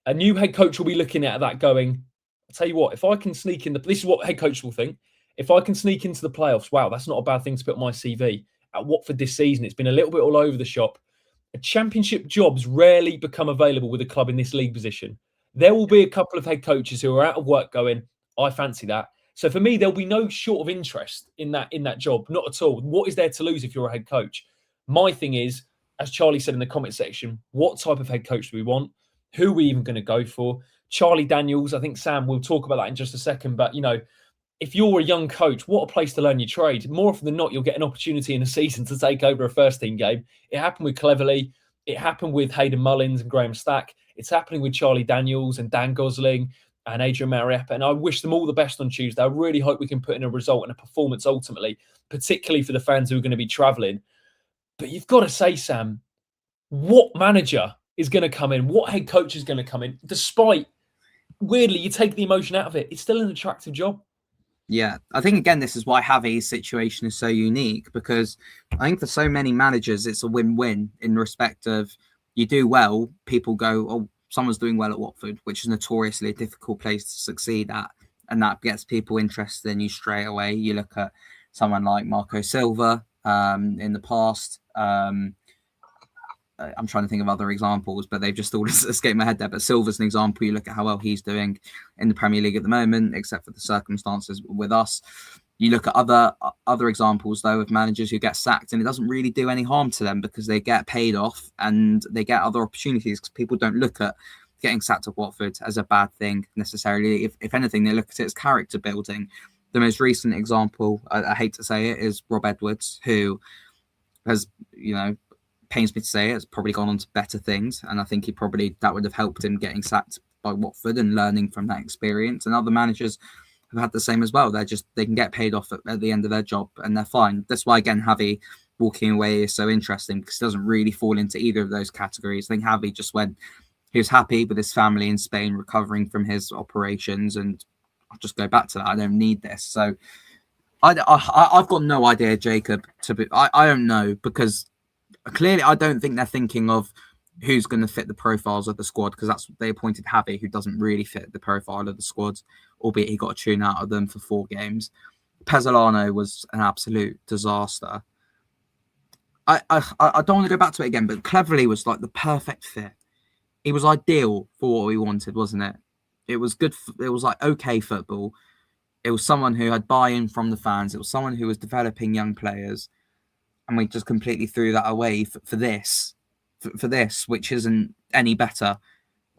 Speaker 1: A new head coach will be looking at that going, I'll tell you what, if I can sneak in this is what head coach will think. If I can sneak into the playoffs, wow, that's not a bad thing to put on my CV. At Watford this season, it's been a little bit all over the shop. Championship jobs rarely become available with a club in this league position. There will be a couple of head coaches who are out of work going, I fancy that. So for me, there'll be no short of interest in that job, not at all. What is there to lose if you're a head coach? My thing is, as Charlie said in the comment section, what type of head coach do we want? Who are we even going to go for? Charlie Daniels, I think Sam, we'll talk about that in just a second. But, if you're a young coach, what a place to learn your trade. More often than not, you'll get an opportunity in a season to take over a first-team game. It happened with Cleverley. It happened with Hayden Mullins and Graham Stack. It's happening with Charlie Daniels and Dan Gosling and Adrian Mariappa. And I wish them all the best on Tuesday. I really hope we can put in a result and a performance ultimately, particularly for the fans who are going to be travelling. But you've got to say, Sam, what manager is going to come in? What head coach is going to come in? Despite, weirdly, you take the emotion out of it, it's still an attractive job.
Speaker 2: Yeah, I think again, this is why Javi's situation is so unique, because I think for so many managers, it's a win-win in respect of you do well, people go, oh, someone's doing well at Watford, which is notoriously a difficult place to succeed at. And that gets people interested in you straight away. You look at someone like Marco Silva in the past. I'm trying to think of other examples, but they've just all escaped my head there. But Silva's an example. You look at how well he's doing in the Premier League at the moment, except for the circumstances with us. You look at other examples, though, of managers who get sacked, and it doesn't really do any harm to them because they get paid off and they get other opportunities, because people don't look at getting sacked at Watford as a bad thing necessarily. If anything, they look at it as character building. The most recent example, I hate to say it, is Rob Edwards, who has, pains me to say it, has probably gone on to better things. And I think that would have helped him getting sacked by Watford and learning from that experience. And other managers have had the same as well. They can get paid off at the end of their job and they're fine. That's why, again, Javi walking away is so interesting, because he doesn't really fall into either of those categories. I think Javi just went, he was happy with his family in Spain, recovering from his operations, and I'll just go back to that. I don't need this. So I've got no idea, Jacob. I don't know, because clearly I don't think they're thinking of who's going to fit the profiles of the squad, because they appointed Javi, who doesn't really fit the profile of the squad, albeit he got a tune out of them for 4 games. Pezzolano was an absolute disaster. I don't want to go back to it again, but Cleverley was like the perfect fit. He was ideal for what we wanted, wasn't it? It was good. It was like okay football. It was someone who had buy-in from the fans. It was someone who was developing young players. And we just completely threw that away for this, which isn't any better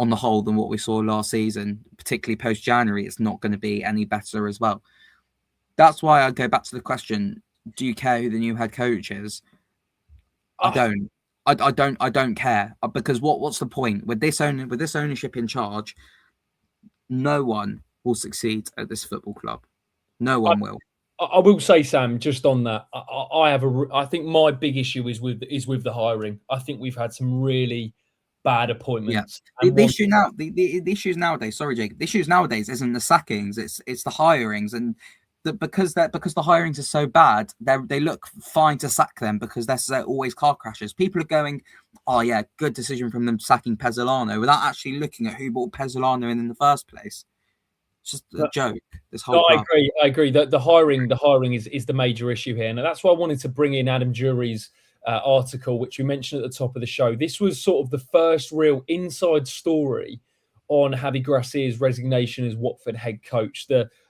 Speaker 2: on the whole than what we saw last season, particularly post-January. It's not going to be any better as well. That's why I go back to the question, do you care who the new head coach is? I don't. I don't care, because what's the point with this ownership in charge? No one will succeed at this football club. No one will.
Speaker 1: I will say, Sam, just on that, I think my big issue is with the hiring. I think we've had some really bad appointments.
Speaker 2: Yeah. The issues nowadays. Sorry, Jake. The issues nowadays isn't the sackings. It's the hirings, and because the hirings are so bad, they look fine to sack them because they're always car crashes. People are going, oh yeah, good decision from them sacking Pezzolano, without actually looking at who brought Pezzolano in the first place. It's just a joke. This whole.
Speaker 1: No, I agree. The hiring is the major issue here, and that's why I wanted to bring in Adam Jury's article, which we mentioned at the top of the show. This was sort of the first real inside story on Javi Gracia's resignation as Watford head coach.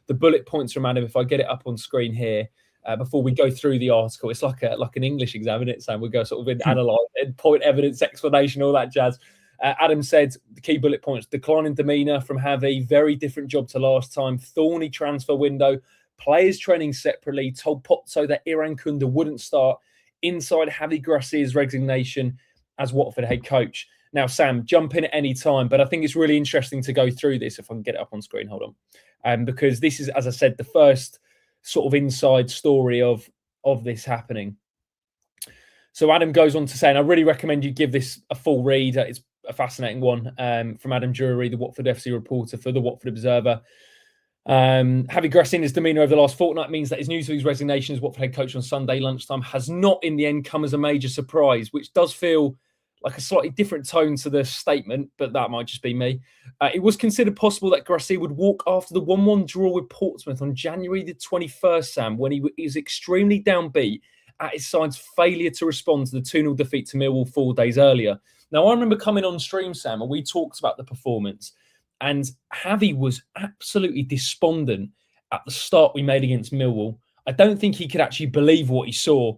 Speaker 1: The bullet points from Adam, if I get it up on screen here, before we go through the article, it's like an English exam, isn't it, Sam? We go sort of in analyze, point, evidence, explanation, all that jazz. Adam said the key bullet points: declining demeanour from Javi, very different job to last time, thorny transfer window, players training separately, told Pozzo that Iran Kunda wouldn't start, inside Javi Gracia's resignation as Watford head coach. Now, Sam, jump in at any time, but I think it's really interesting to go through this, if I can get it up on screen. Hold on. Because this is, as I said, the first sort of inside story of this happening. So Adam goes on to say, and I really recommend you give this a full read. It's a fascinating one from Adam Jury, the Watford FC reporter for the Watford Observer. Javi Gracia's demeanour over the last fortnight means that his news of his resignation as Watford head coach on Sunday lunchtime has not in the end come as a major surprise, which does feel like a slightly different tone to the statement, but that might just be me. It was considered possible that Gracia would walk after the 1-1 draw with Portsmouth on January the 21st, Sam, when he was extremely downbeat at his side's failure to respond to the 2-0 defeat to Millwall 4 days earlier. Now, I remember coming on stream, Sam, and we talked about the performance, and Javi was absolutely despondent at the start we made against Millwall. I don't think he could actually believe what he saw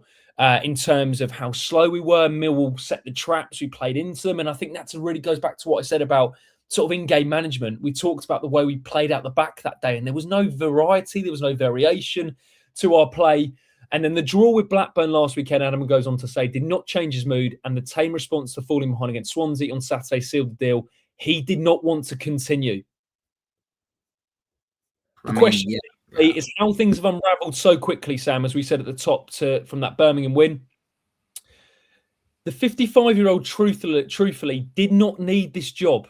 Speaker 1: in terms of how slow we were. Millwall set the traps, we played into them, and I think that really goes back to what I said about sort of in-game management. We talked about the way we played out the back that day, and there was no variety, there was no variation to our play. And then the draw with Blackburn last weekend, Adam goes on to say, did not change his mood, and the tame response to falling behind against Swansea on Saturday sealed the deal. He did not want to continue. The question is how things have unravelled so quickly, Sam, as we said at the top, from that Birmingham win. The 55-year-old truthfully did not need this job.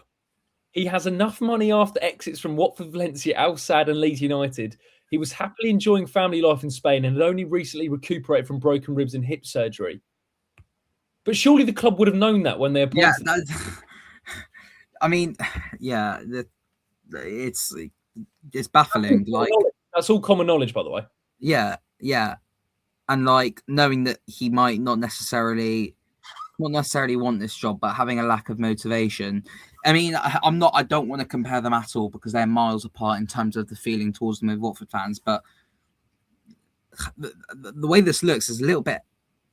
Speaker 1: He has enough money after exits from Watford, Valencia, Al Sadd and Leeds United He was happily enjoying family life in Spain and had only recently recuperated from broken ribs and hip surgery. But surely the club would have known that when they appointed him.
Speaker 2: I mean, yeah, it's baffling. Like,
Speaker 1: that's all common knowledge, by the way.
Speaker 2: Yeah, and like knowing that he might not necessarily want this job, but having a lack of motivation. I mean, I don't want to compare them at all because they're miles apart in terms of the feeling towards them with Watford fans. But the way this looks is a little bit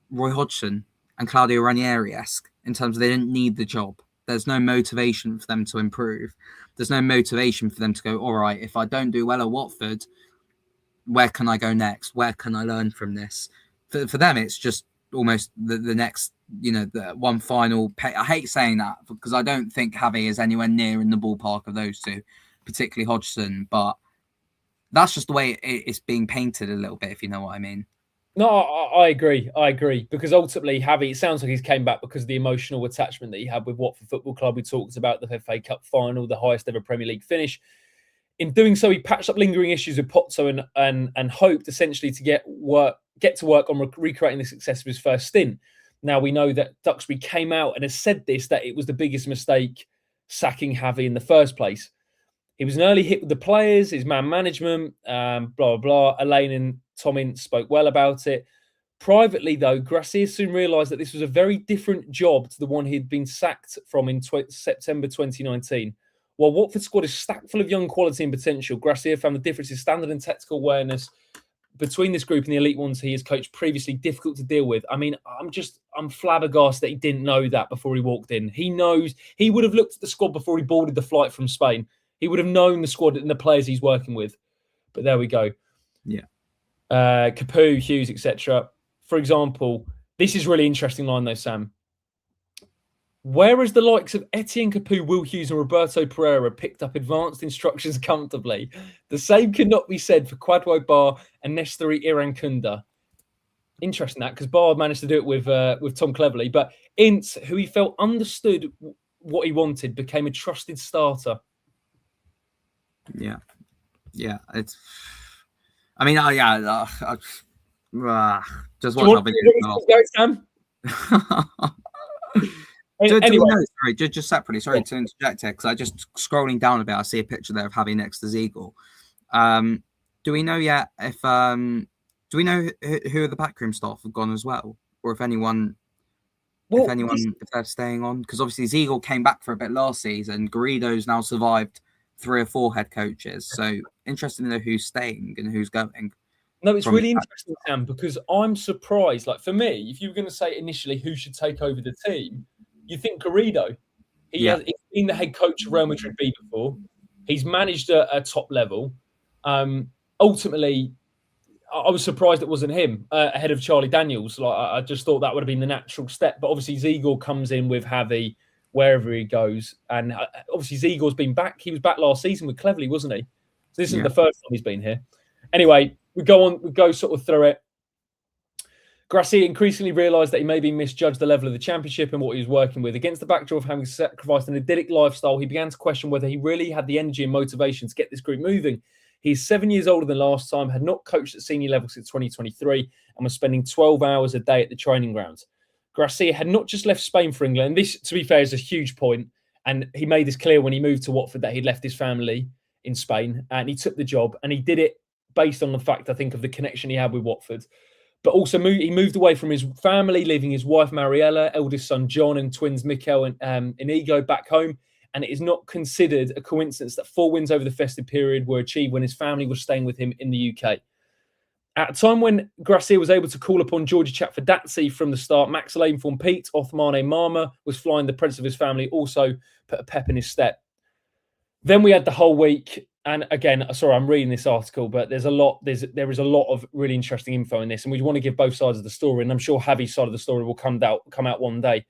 Speaker 2: Roy Hodgson and Claudio Ranieri-esque in terms of they didn't need the job. There's no motivation for them to improve. There's no motivation for them to go, all right, if I don't do well at Watford, where can I go next? Where can I learn from this? For them, it's just almost the next, the one final pay. I hate saying that because I don't think Javi is anywhere near in the ballpark of those two, particularly Hodgson. But that's just the way it's being painted a little bit, if you know what I mean.
Speaker 1: No, I agree. Because ultimately, Javi, it sounds like he's came back because of the emotional attachment that he had with Watford Football Club. We talked about the FA Cup final, the highest ever Premier League finish. In doing so, he patched up lingering issues with Pozzo and hoped essentially to get to work on recreating the success of his first stint. Now, we know that Duxbury came out and has said that it was the biggest mistake sacking Javi in the first place. He was an early hit with the players, his man management, blah, blah, blah. Elaine and Tom Ince spoke well about it. Privately, though, Gracia soon realised that this was a very different job to the one he'd been sacked from in September 2019. While Watford's squad is stacked full of young quality and potential, Gracia found the difference in standard and tactical awareness between this group and the elite ones he has coached previously difficult to deal with. I mean, I'm flabbergasted that he didn't know that before he walked in. He knows. He would have looked at the squad before he boarded the flight from Spain. He would have known the squad and the players he's working with. But there we go.
Speaker 2: Yeah.
Speaker 1: Capoue, Hughes, etc. For example, this is really interesting line though, Sam. Whereas the likes of Etienne Capoue, Will Hughes and Roberto Pereira picked up advanced instructions comfortably, the same cannot be said for Kwadwo Bar and Nestori Irankunda. Interesting that, because Bar managed to do it with Tom Cleverley, but Ince, who he felt understood what he wanted, became a trusted starter.
Speaker 2: Yeah. It's. I mean, just watch our video.
Speaker 1: Go, Sam. Anyway.
Speaker 2: Just separately. Sorry to interject here, because I just scrolling down a bit. I see a picture there of Javi next to Ziegel. Do we know yet if do we know who of the backroom staff have gone as well, or if they're staying on? Because obviously Ziegel came back for a bit last season. Garrido's now survived 3 or 4 head coaches. So interested to know who's staying and who's going.
Speaker 1: No, it's really interesting, Sam, because I'm surprised. Like, for me, if you were going to say initially who should take over the team, you think Garrido. He's been the head coach of Real Madrid B before. He's managed a top level. Ultimately, I was surprised it wasn't him ahead of Charlie Daniels. Like, I just thought that would have been the natural step. But obviously, Ziegel comes in with Javi wherever he goes. And obviously, Ziegel's been back. He was back last season with Cleverley, wasn't he? So this isn't the first time he's been here. Anyway, we go sort of through it. Gracia increasingly realised that he maybe misjudged the level of the championship and what he was working with. Against the backdrop of having sacrificed an idyllic lifestyle, he began to question whether he really had the energy and motivation to get this group moving. He's 7 years older than last time, had not coached at senior level since 2023, and was spending 12 hours a day at the training grounds. Gracia had not just left Spain for England. This, to be fair, is a huge point, and he made this clear when he moved to Watford that he'd left his family in Spain, and he took the job, and he did it based on the fact, I think, of the connection he had with Watford. But also he moved away from his family, leaving his wife Mariella, eldest son John, and twins Mikel and Inigo back home. And it is not considered a coincidence that 4 wins over the festive period were achieved when his family was staying with him in the UK. At a time when Gracia was able to call upon Georgie Chapfordazzi from the start, Max Laneform Pete, Othmane Mama was flying the presence of his family, also put a pep in his step. Then we had the whole week. And again, sorry, I'm reading this article, but there is a lot of really interesting info in this, and we want to give both sides of the story. And I'm sure Javi's side of the story will come out one day.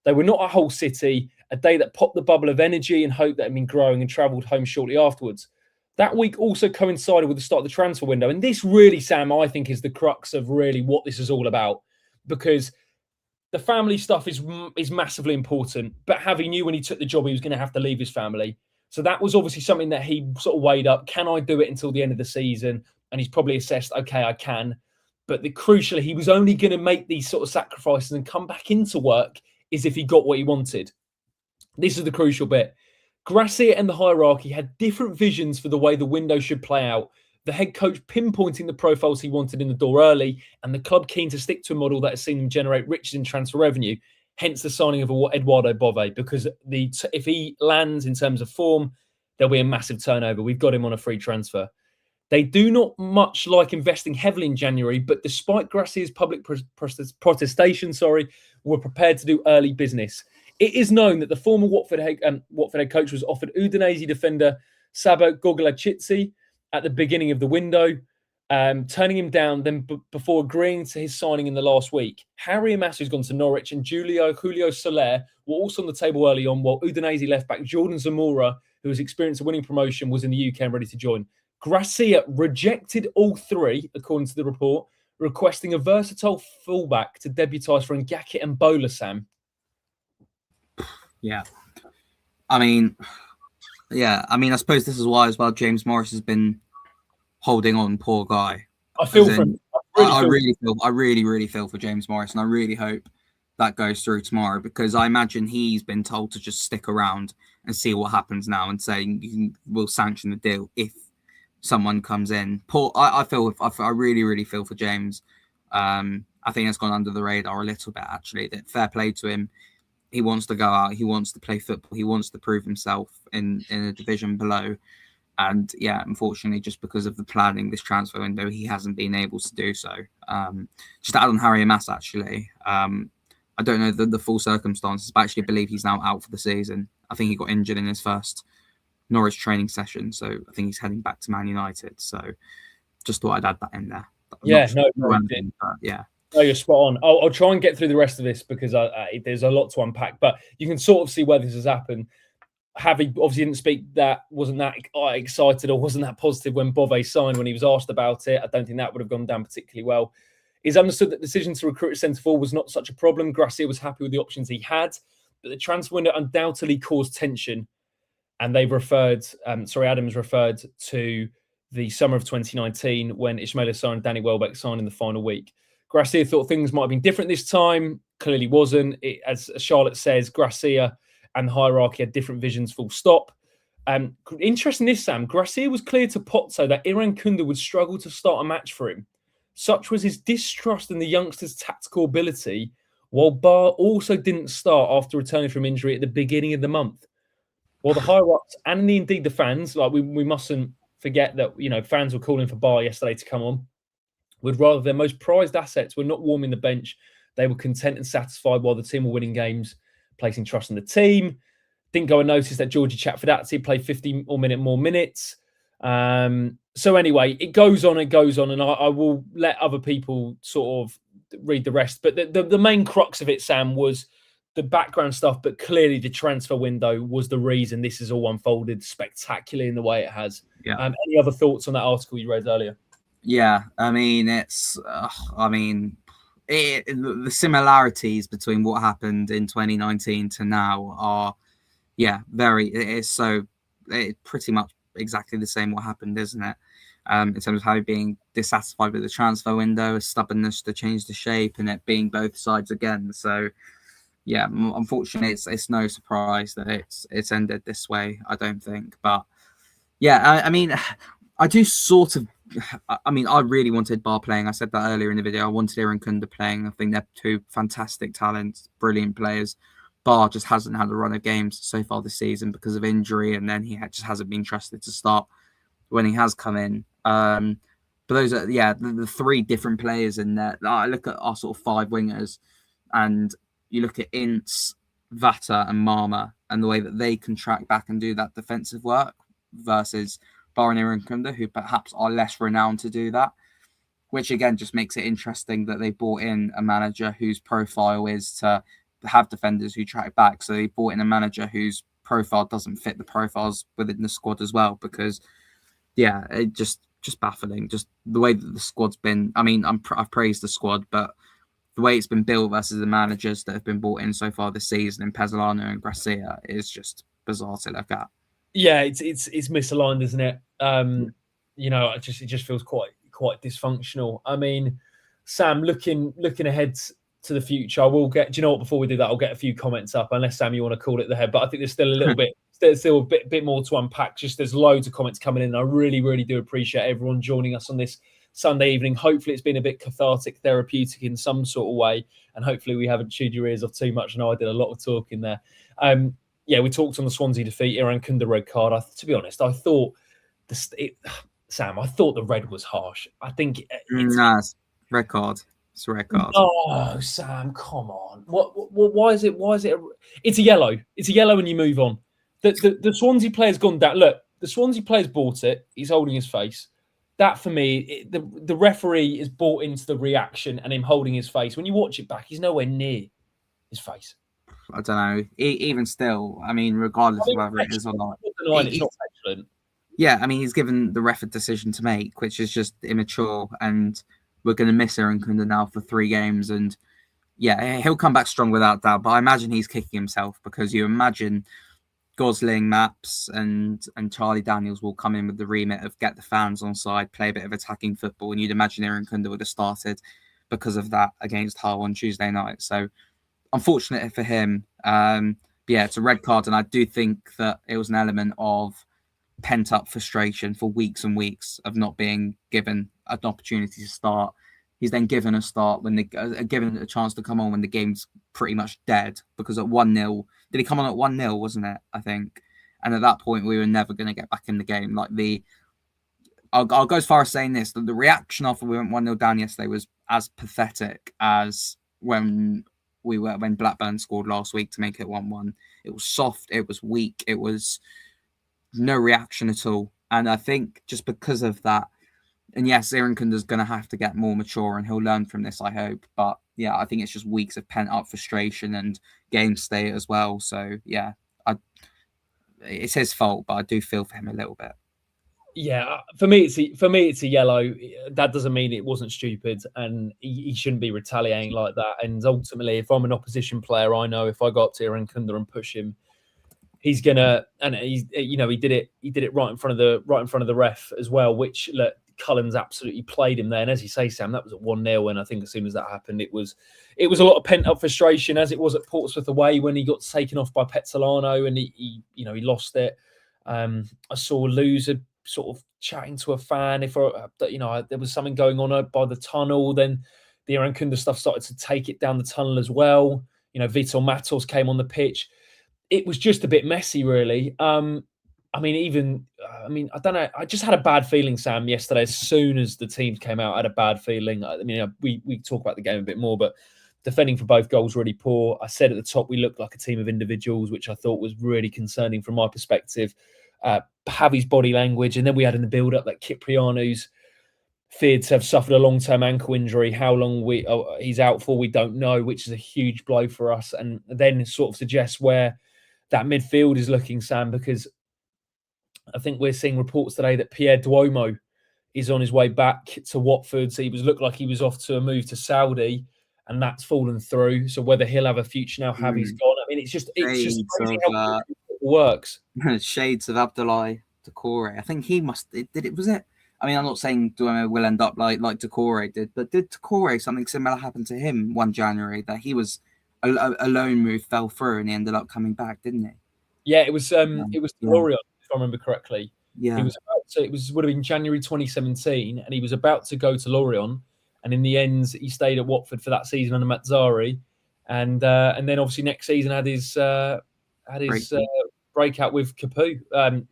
Speaker 1: They were not a whole city, a day that popped the bubble of energy and hope that had been growing, and travelled home shortly afterwards. That week also coincided with the start of the transfer window, and this really, Sam, I think, is the crux of really what this is all about, because the family stuff is massively important. But Javi knew when he took the job he was going to have to leave his family. So that was obviously something that he sort of weighed up. Can I do it until the end of the season? and he's probably assessed, okay, I can. But crucially, he was only going to make these sort of sacrifices and come back into work is if he got what he wanted. This is the crucial bit. Gracia and the hierarchy had different visions for the way the window should play out. The head coach pinpointing the profiles he wanted in the door early, and the club keen to stick to a model that has seen them generate riches in transfer revenue. Hence the signing of Eduardo Bove, because if he lands in terms of form, there'll be a massive turnover. We've got him on a free transfer. They do not much like investing heavily in January, but despite Gracia's public protestation, were prepared to do early business. It is known that the former Watford head coach was offered Udinese defender Sabo Gogolachitsi at the beginning of the window, turning him down then before agreeing to his signing in the last week. Harry Amasu has gone to Norwich, and Julio Soler were also on the table early on, while Udinese left-back Jordan Zamora, who has experienced a winning promotion, was in the UK and ready to join. Gracia rejected all three, according to the report, requesting a versatile fullback to debutise for Ngaki and Bola, Sam.
Speaker 2: Yeah. I suppose this is why as well James Morris has been holding on, poor guy.
Speaker 1: I feel for him.
Speaker 2: I really feel for James Morris, and I really hope that goes through tomorrow, because I imagine he's been told to just stick around and see what happens now and say we'll sanction the deal if someone comes in. I really feel for James. I think it's gone under the radar a little bit, actually. That fair play to him. He wants to go out. He wants to play football. He wants to prove himself in a division below. And yeah, unfortunately, just because of the planning this transfer window, he hasn't been able to do so. Just to add on Harry Amass, actually, I don't know the full circumstances, but I actually believe he's now out for the season. I think he got injured in his first Norwich training session, so I think he's heading back to Man United. So just thought I'd add that in there.
Speaker 1: No, you're spot on. I'll try and get through the rest of this because there's a lot to unpack, but you can sort of see where this has happened. Javi obviously didn't speak wasn't that excited or wasn't that positive when Bove signed, when he was asked about it. I don't think that would have gone down particularly well. He's understood that the decision to recruit a centre-forward was not such a problem. Gracia was happy with the options he had, but the transfer window undoubtedly caused tension. And they've Adams referred to the summer of 2019 when Ismail Assar and Danny Welbeck signed in the final week. Gracia thought things might have been different this time. Clearly wasn't. As Charlotte says, Gracia and the hierarchy had different visions, full stop. Interesting this, Sam. Gracia was clear to Pozzo that Iran Kunda would struggle to start a match for him. Such was his distrust in the youngster's tactical ability, while Barr also didn't start after returning from injury at the beginning of the month. Well, the higher-ups and indeed the fans, like we mustn't forget that, fans were calling for Barr yesterday to come on, would rather their most prized assets were not warming the bench. They were content and satisfied while the team were winning games, placing trust in the team. Didn't go unnoticed that Georgie Chatfordazzi played 50 more minutes. So anyway, it goes on, and I will let other people sort of read the rest. But the main crux of it, Sam, was the background stuff, but clearly the transfer window was the reason this has all unfolded spectacularly in the way it has.
Speaker 2: Yeah.
Speaker 1: Any other thoughts on that article you read earlier?
Speaker 2: Yeah, the similarities between what happened in 2019 to now are, it's pretty much exactly the same what happened, isn't it? In terms of how being dissatisfied with the transfer window, a stubbornness to change the shape, and it being both sides again. So, yeah, unfortunately, it's no surprise that it's ended this way, I don't think. But yeah, I do sort of. I really wanted Barr playing. I said that earlier in the video. I wanted Iran Kunda playing. I think they're two fantastic talents, brilliant players. Barr just hasn't had a run of games so far this season because of injury, and then he just hasn't been trusted to start when he has come in. But those are the three different players in there. I look at our sort of five wingers, and you look at Ince, Vata, and Marma, and the way that they can track back and do that defensive work versus Barr and Iran Kunda, who perhaps are less renowned to do that, which again just makes it interesting that they brought in a manager whose profile is to have defenders who track back. So they brought in a manager whose profile doesn't fit the profiles within the squad as well, because it just baffling. Just the way that the squad's been. I've praised the squad, but the way it's been built versus the managers that have been brought in so far this season in Pezzolano and Gracia is just bizarre to look at.
Speaker 1: Yeah, it's misaligned, isn't it? It just feels quite quite dysfunctional. I mean, Sam, looking ahead to the future, I will get. Do you know what? Before we do that, I'll get a few comments up. Unless Sam, you want to call it the head, but I think there's still a little bit. There's still a bit more to unpack. Just there's loads of comments coming in. And I really, really do appreciate everyone joining us on this Sunday evening. Hopefully, it's been a bit cathartic, therapeutic in some sort of way, and hopefully, we haven't chewed your ears off too much. I know I did a lot of talking there. Yeah, we talked on the Swansea defeat, Iran Kunda red card. To be honest, I thought Sam, I thought the red was harsh. I think
Speaker 2: it's red card. It's a red card.
Speaker 1: Oh, Sam, come on. Why is it? It's a yellow. It's a yellow, and you move on. The Swansea player's gone down. Look, the Swansea player's bought it. He's holding his face. That for me, the referee is bought into the reaction and him holding his face. When you watch it back, he's nowhere near his face.
Speaker 2: I don't know. Even still, I mean, regardless of whether it is or not,
Speaker 1: it's not excellent.
Speaker 2: Yeah, I mean, he's given the ref a decision to make, which is just immature, and we're going to miss Iran Kunda now for 3 games. And yeah, he'll come back strong without doubt. But I imagine he's kicking himself, because you imagine Gosling, Maps, and Charlie Daniels will come in with the remit of get the fans on side, play a bit of attacking football, and you'd imagine Iran Kunda would have started because of that against Hull on Tuesday night. So unfortunate for him. Yeah, it's a red card, and I do think that it was an element of pent-up frustration for weeks and weeks of not being given an opportunity to start. He's then given a start when given a chance to come on when the game's pretty much dead, because at 1-0, did he come on at 1-0, wasn't it? I think. And at that point, we were never going to get back in the game. Like I'll go as far as saying this, that the reaction after we went 1-0 down yesterday was as pathetic as when Blackburn scored last week to make it 1-1. It was soft, it was weak, it was no reaction at all. And I think just because of that, and yes, Iran Kunda's going to have to get more mature and he'll learn from this, I hope. But yeah, I think it's just weeks of pent-up frustration and game state as well. So yeah, it's his fault, but I do feel for him a little bit.
Speaker 1: Yeah, for me, it's a yellow. That doesn't mean it wasn't stupid, and he shouldn't be retaliating like that. And ultimately, if I'm an opposition player, I know if I go up to Iran Kunda and push him, he's gonna, and he did it right in front of the ref as well. Which look, Cullen's absolutely played him there. And as you say, Sam, that was at 1-0, and I think as soon as that happened, it was a lot of pent up frustration, as it was at Portsmouth away when he got taken off by Pezzolano and he lost it. I saw Loser sort of chatting to a fan there was something going on by the tunnel. Then the Iran Kunda stuff started to take it down the tunnel as well. Vitor Matos came on the pitch. It was just a bit messy, really. I don't know. I just had a bad feeling, Sam, yesterday. As soon as the teams came out, I had a bad feeling. I mean, we talk about the game a bit more, but defending for both goals really poor. I said at the top we looked like a team of individuals, which I thought was really concerning from my perspective. Javi's body language, and then we had in the build-up that Kyprianou's feared to have suffered a long-term ankle injury. How long he's out for, we don't know, which is a huge blow for us. And then sort of suggests where that midfield is looking, Sam, because I think we're seeing reports today that Pierre Duomo is on his way back to Watford. So looked like he was off to a move to Saudi, and that's fallen through. So whether he'll have a future now, Javi's gone. I mean, it's just crazy how it works.
Speaker 2: Shades of Abdoulaye Doucouré. I think he must. Was it? I mean, I'm not saying Duomo will end up like Doucouré did, but did Doucouré something similar happen to him 1 January, that he was a loan move, fell through, and he ended up coming back, didn't he?
Speaker 1: Yeah, it was Lorient, if I remember correctly.
Speaker 2: Yeah,
Speaker 1: would have been January 2017, and he was about to go to Lorient, and in the end, he stayed at Watford for that season under Mazzari, and then obviously next season had his breakout with Capoue and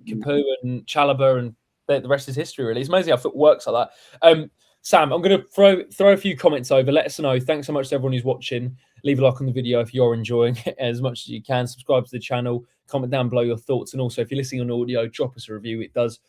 Speaker 1: Chalobah, and the rest is history. Really, it's amazing how football works like that. Sam, I'm going to throw a few comments over. Let us know. Thanks so much to everyone who's watching. Leave a like on the video if you're enjoying it as much as you can. Subscribe to the channel. Comment down below your thoughts. And also, if you're listening on audio, drop us a review. It does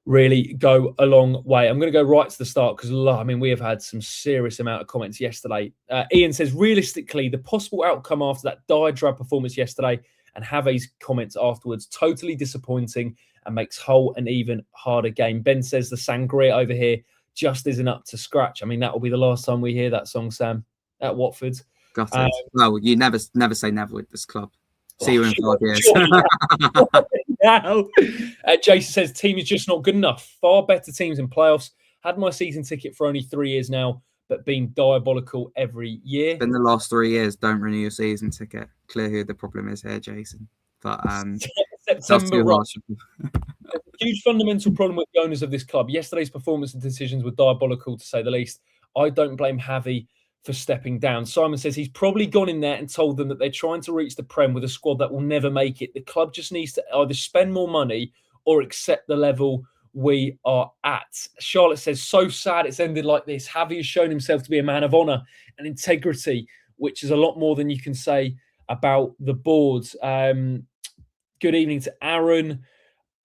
Speaker 1: really go a long way. I'm going to go right to the start because, we have had some serious amount of comments yesterday. Ian says, realistically, the possible outcome after that diatribe performance yesterday and Javi's comments afterwards, totally disappointing and makes Hull an even harder game. Ben says the sangria over here just isn't up to scratch. I mean, that will be the last time we hear that song, Sam, at Watford.
Speaker 2: Got it. No, you never say never with this club. See you in 5 years.
Speaker 1: Now, Jason says team is just not good enough. Far better teams in playoffs Had my season ticket for only 3 years now, but been diabolical every year.
Speaker 2: In the last 3 years, don't renew your season ticket. Clear who the problem is here, Jason. But
Speaker 1: September,
Speaker 2: too harsh.
Speaker 1: there's a huge fundamental problem with the owners of this club. Yesterday's performance and decisions were diabolical, to say the least. I don't blame Javi for stepping down. Simon says he's probably gone in there and told them that they're trying to reach the Prem with a squad that will never make it. The club just needs to either spend more money or accept the level we are at. Charlotte says, so sad it's ended like this. Javi has shown himself to be a man of honour and integrity, which is a lot more than you can say about the board. Good evening to Aaron.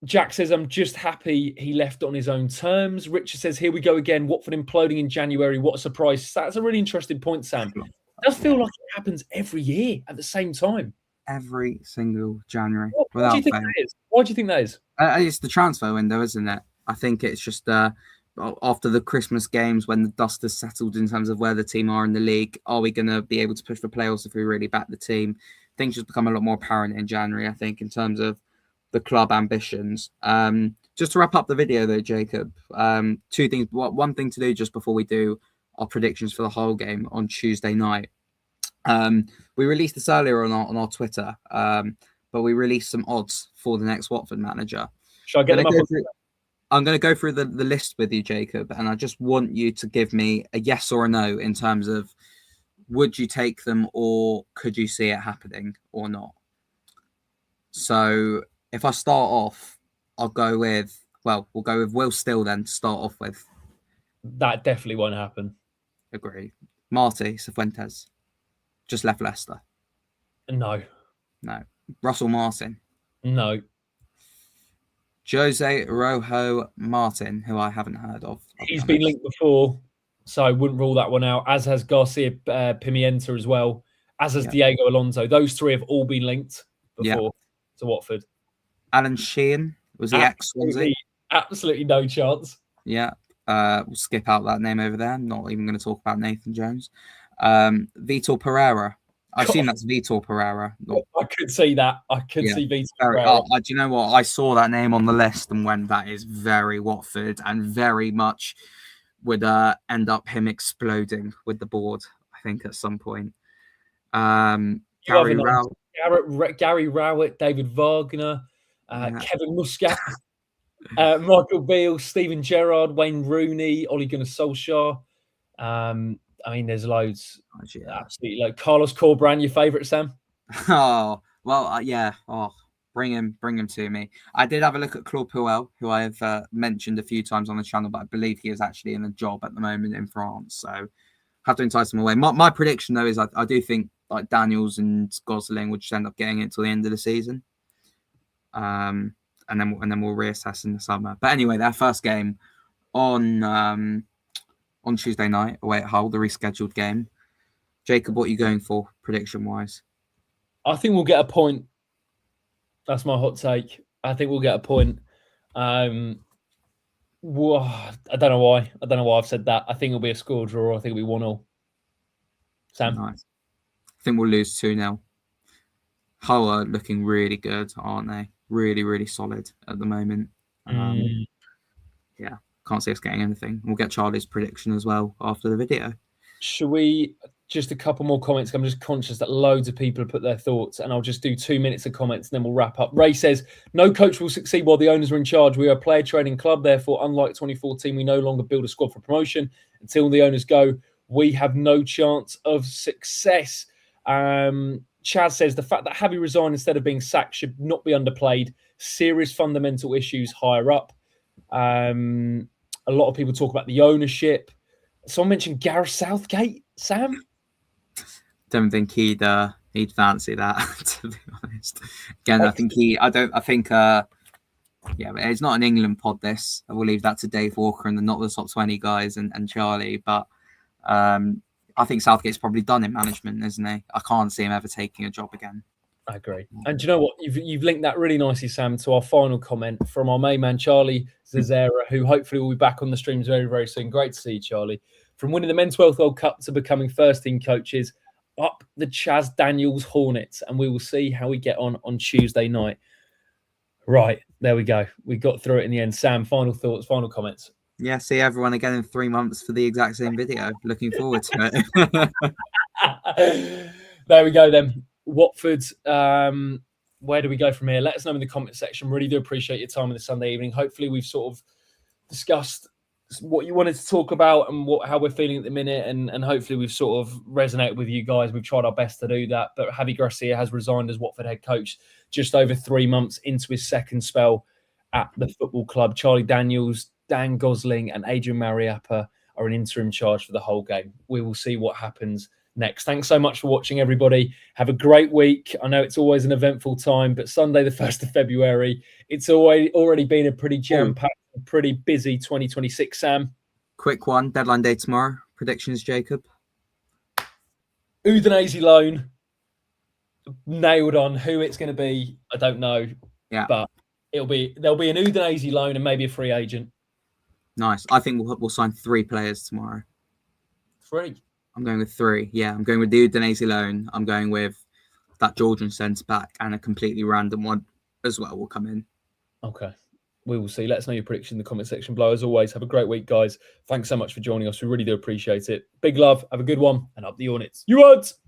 Speaker 1: Jack says, I'm just happy he left on his own terms. Richard says, here we go again. Watford imploding in January. What a surprise. That's a really interesting point, Sam. It does feel like it happens every year at the same time.
Speaker 2: Every single January.
Speaker 1: Why do you think that is? Why do you think that is?
Speaker 2: It's the transfer window, isn't it? I think it's just after the Christmas games when the dust has settled in terms of where the team are in the league. Are we going to be able to push for playoffs if we really back the team? Things just become a lot more apparent in January, I think, in terms of the club ambitions. Just to wrap up the video though, Jacob, 2 things. One thing to do just before we do our predictions for the whole game on Tuesday night. We released this earlier on our Twitter, but we released some odds for the next Watford manager.
Speaker 1: Shall I get them up?
Speaker 2: I'm going to go through the list with you, Jacob, and I just want you to give me a yes or a no in terms of would you take them or could you see it happening or not? So if I start off, we'll go with Will Still then to start off with.
Speaker 1: That definitely won't happen.
Speaker 2: Agree. Marty Cifuentes just left Leicester.
Speaker 1: No.
Speaker 2: Russell Martin.
Speaker 1: No.
Speaker 2: Jose Rojo Martin, who I haven't heard of.
Speaker 1: He's been linked before, so I wouldn't rule that one out, as has Garcia Pimienta as well, as has Diego Alonso. Those 3 have all been linked before to Watford.
Speaker 2: Alan Sheehan, was he ex-Swansea?
Speaker 1: Absolutely no chance.
Speaker 2: Yeah, we'll skip out that name over there. I'm not even going to talk about Nathan Jones. Vitor Pereira. I assume that's Vitor Pereira.
Speaker 1: I could see that. I could see Vitor Pereira.
Speaker 2: Do you know what? I saw that name on the list and went, that is very Watford and very much would end up him exploding with the board, I think, at some point. Gary
Speaker 1: Rowett, David Wagner, Kevin Muscat, Michael Beale, Steven Gerrard, Wayne Rooney, Ole Gunnar Solskjaer. I mean, there's loads. Absolutely. Like Carlos Corberán, your favourite, Sam?
Speaker 2: Oh, well, yeah. Oh, bring him to me. I did have a look at Claude Puel, who I have mentioned a few times on the channel, but I believe he is actually in a job at the moment in France. So have to entice him away. My prediction, though, is I do think like Daniels and Gosling would just end up getting it till the end of the season. And then we'll reassess in the summer. But anyway, their first game on Tuesday night away at Hull, the rescheduled game. Jacob, what are you going for prediction-wise?
Speaker 1: I think we'll get a point. That's my hot take. I think we'll get a point. I don't know why. I don't know why I've said that. I think it'll be a score draw. I think it'll be 1-1. Sam?
Speaker 2: Nice. I think we'll lose 2-0. Hull are looking really good, aren't they? Really, really solid at the moment. Yeah. Can't see us getting anything. We'll get Charlie's prediction as well after the video.
Speaker 1: Should we just a couple more comments? I'm just conscious that loads of people have put their thoughts, and I'll just do 2 minutes of comments and then we'll wrap up. Ray says, no coach will succeed while the owners are in charge. We are a player trading club. Therefore, unlike 2014, we no longer build a squad for promotion. Until the owners go, we have no chance of success. Chaz says, the fact that Javi resigned instead of being sacked should not be underplayed. Serious fundamental issues higher up. A lot of people talk about the ownership. Someone mentioned Gareth Southgate, Sam?
Speaker 2: Don't think he'd fancy that, to be honest. Again, but it's not an England pod, this. I will leave that to Dave Walker and the Not the Top 20 guys and Charlie. But I think Southgate's probably done in management, isn't he? I can't see him ever taking a job again.
Speaker 1: I agree. And do you know what? You've linked that really nicely, Sam, to our final comment from our main man, Charlie Zazera, who hopefully will be back on the streams very, very soon. Great to see you, Charlie. From winning the Men's 12th World Cup to becoming first-team coaches, up the Chaz Daniels Hornets, and we will see how we get on Tuesday night. Right, there we go. We got through it in the end. Sam, final thoughts, final comments.
Speaker 2: Yeah, see everyone again in 3 months for the exact same video. Looking forward to it.
Speaker 1: There we go then. Watford. Where do we go from here? Let us know in the comment section. Really do appreciate your time on this Sunday evening. Hopefully we've sort of discussed what you wanted to talk about and how we're feeling at the minute, and hopefully we've sort of resonated with you guys. We've tried our best to do that. But Javi Gracia has resigned as Watford head coach just over 3 months into his second spell at the football club. Charlie Daniels, Dan Gosling and Adrian Mariappa are in interim charge for the whole game. We will see what happens next. Thanks so much for watching, everybody. Have a great week. I know it's always an eventful time, but Sunday, the 1st of February, it's already been a pretty jam-packed, pretty busy 2026, Sam.
Speaker 2: Quick one, deadline day tomorrow. Predictions, Jacob?
Speaker 1: Udinese loan. Nailed on. Who it's going to be, I don't know.
Speaker 2: Yeah.
Speaker 1: But there'll be an Udinese loan and maybe a free agent.
Speaker 2: Nice. I think we'll sign 3 players tomorrow.
Speaker 1: 3?
Speaker 2: I'm going with 3. Yeah, I'm going with the Udinese loan. I'm going with that Georgian centre-back, and a completely random one as well will come in.
Speaker 1: Okay. We will see. Let us know your prediction in the comment section below. As always, have a great week, guys. Thanks so much for joining us. We really do appreciate it. Big love. Have a good one. And up the Hornets. You odds!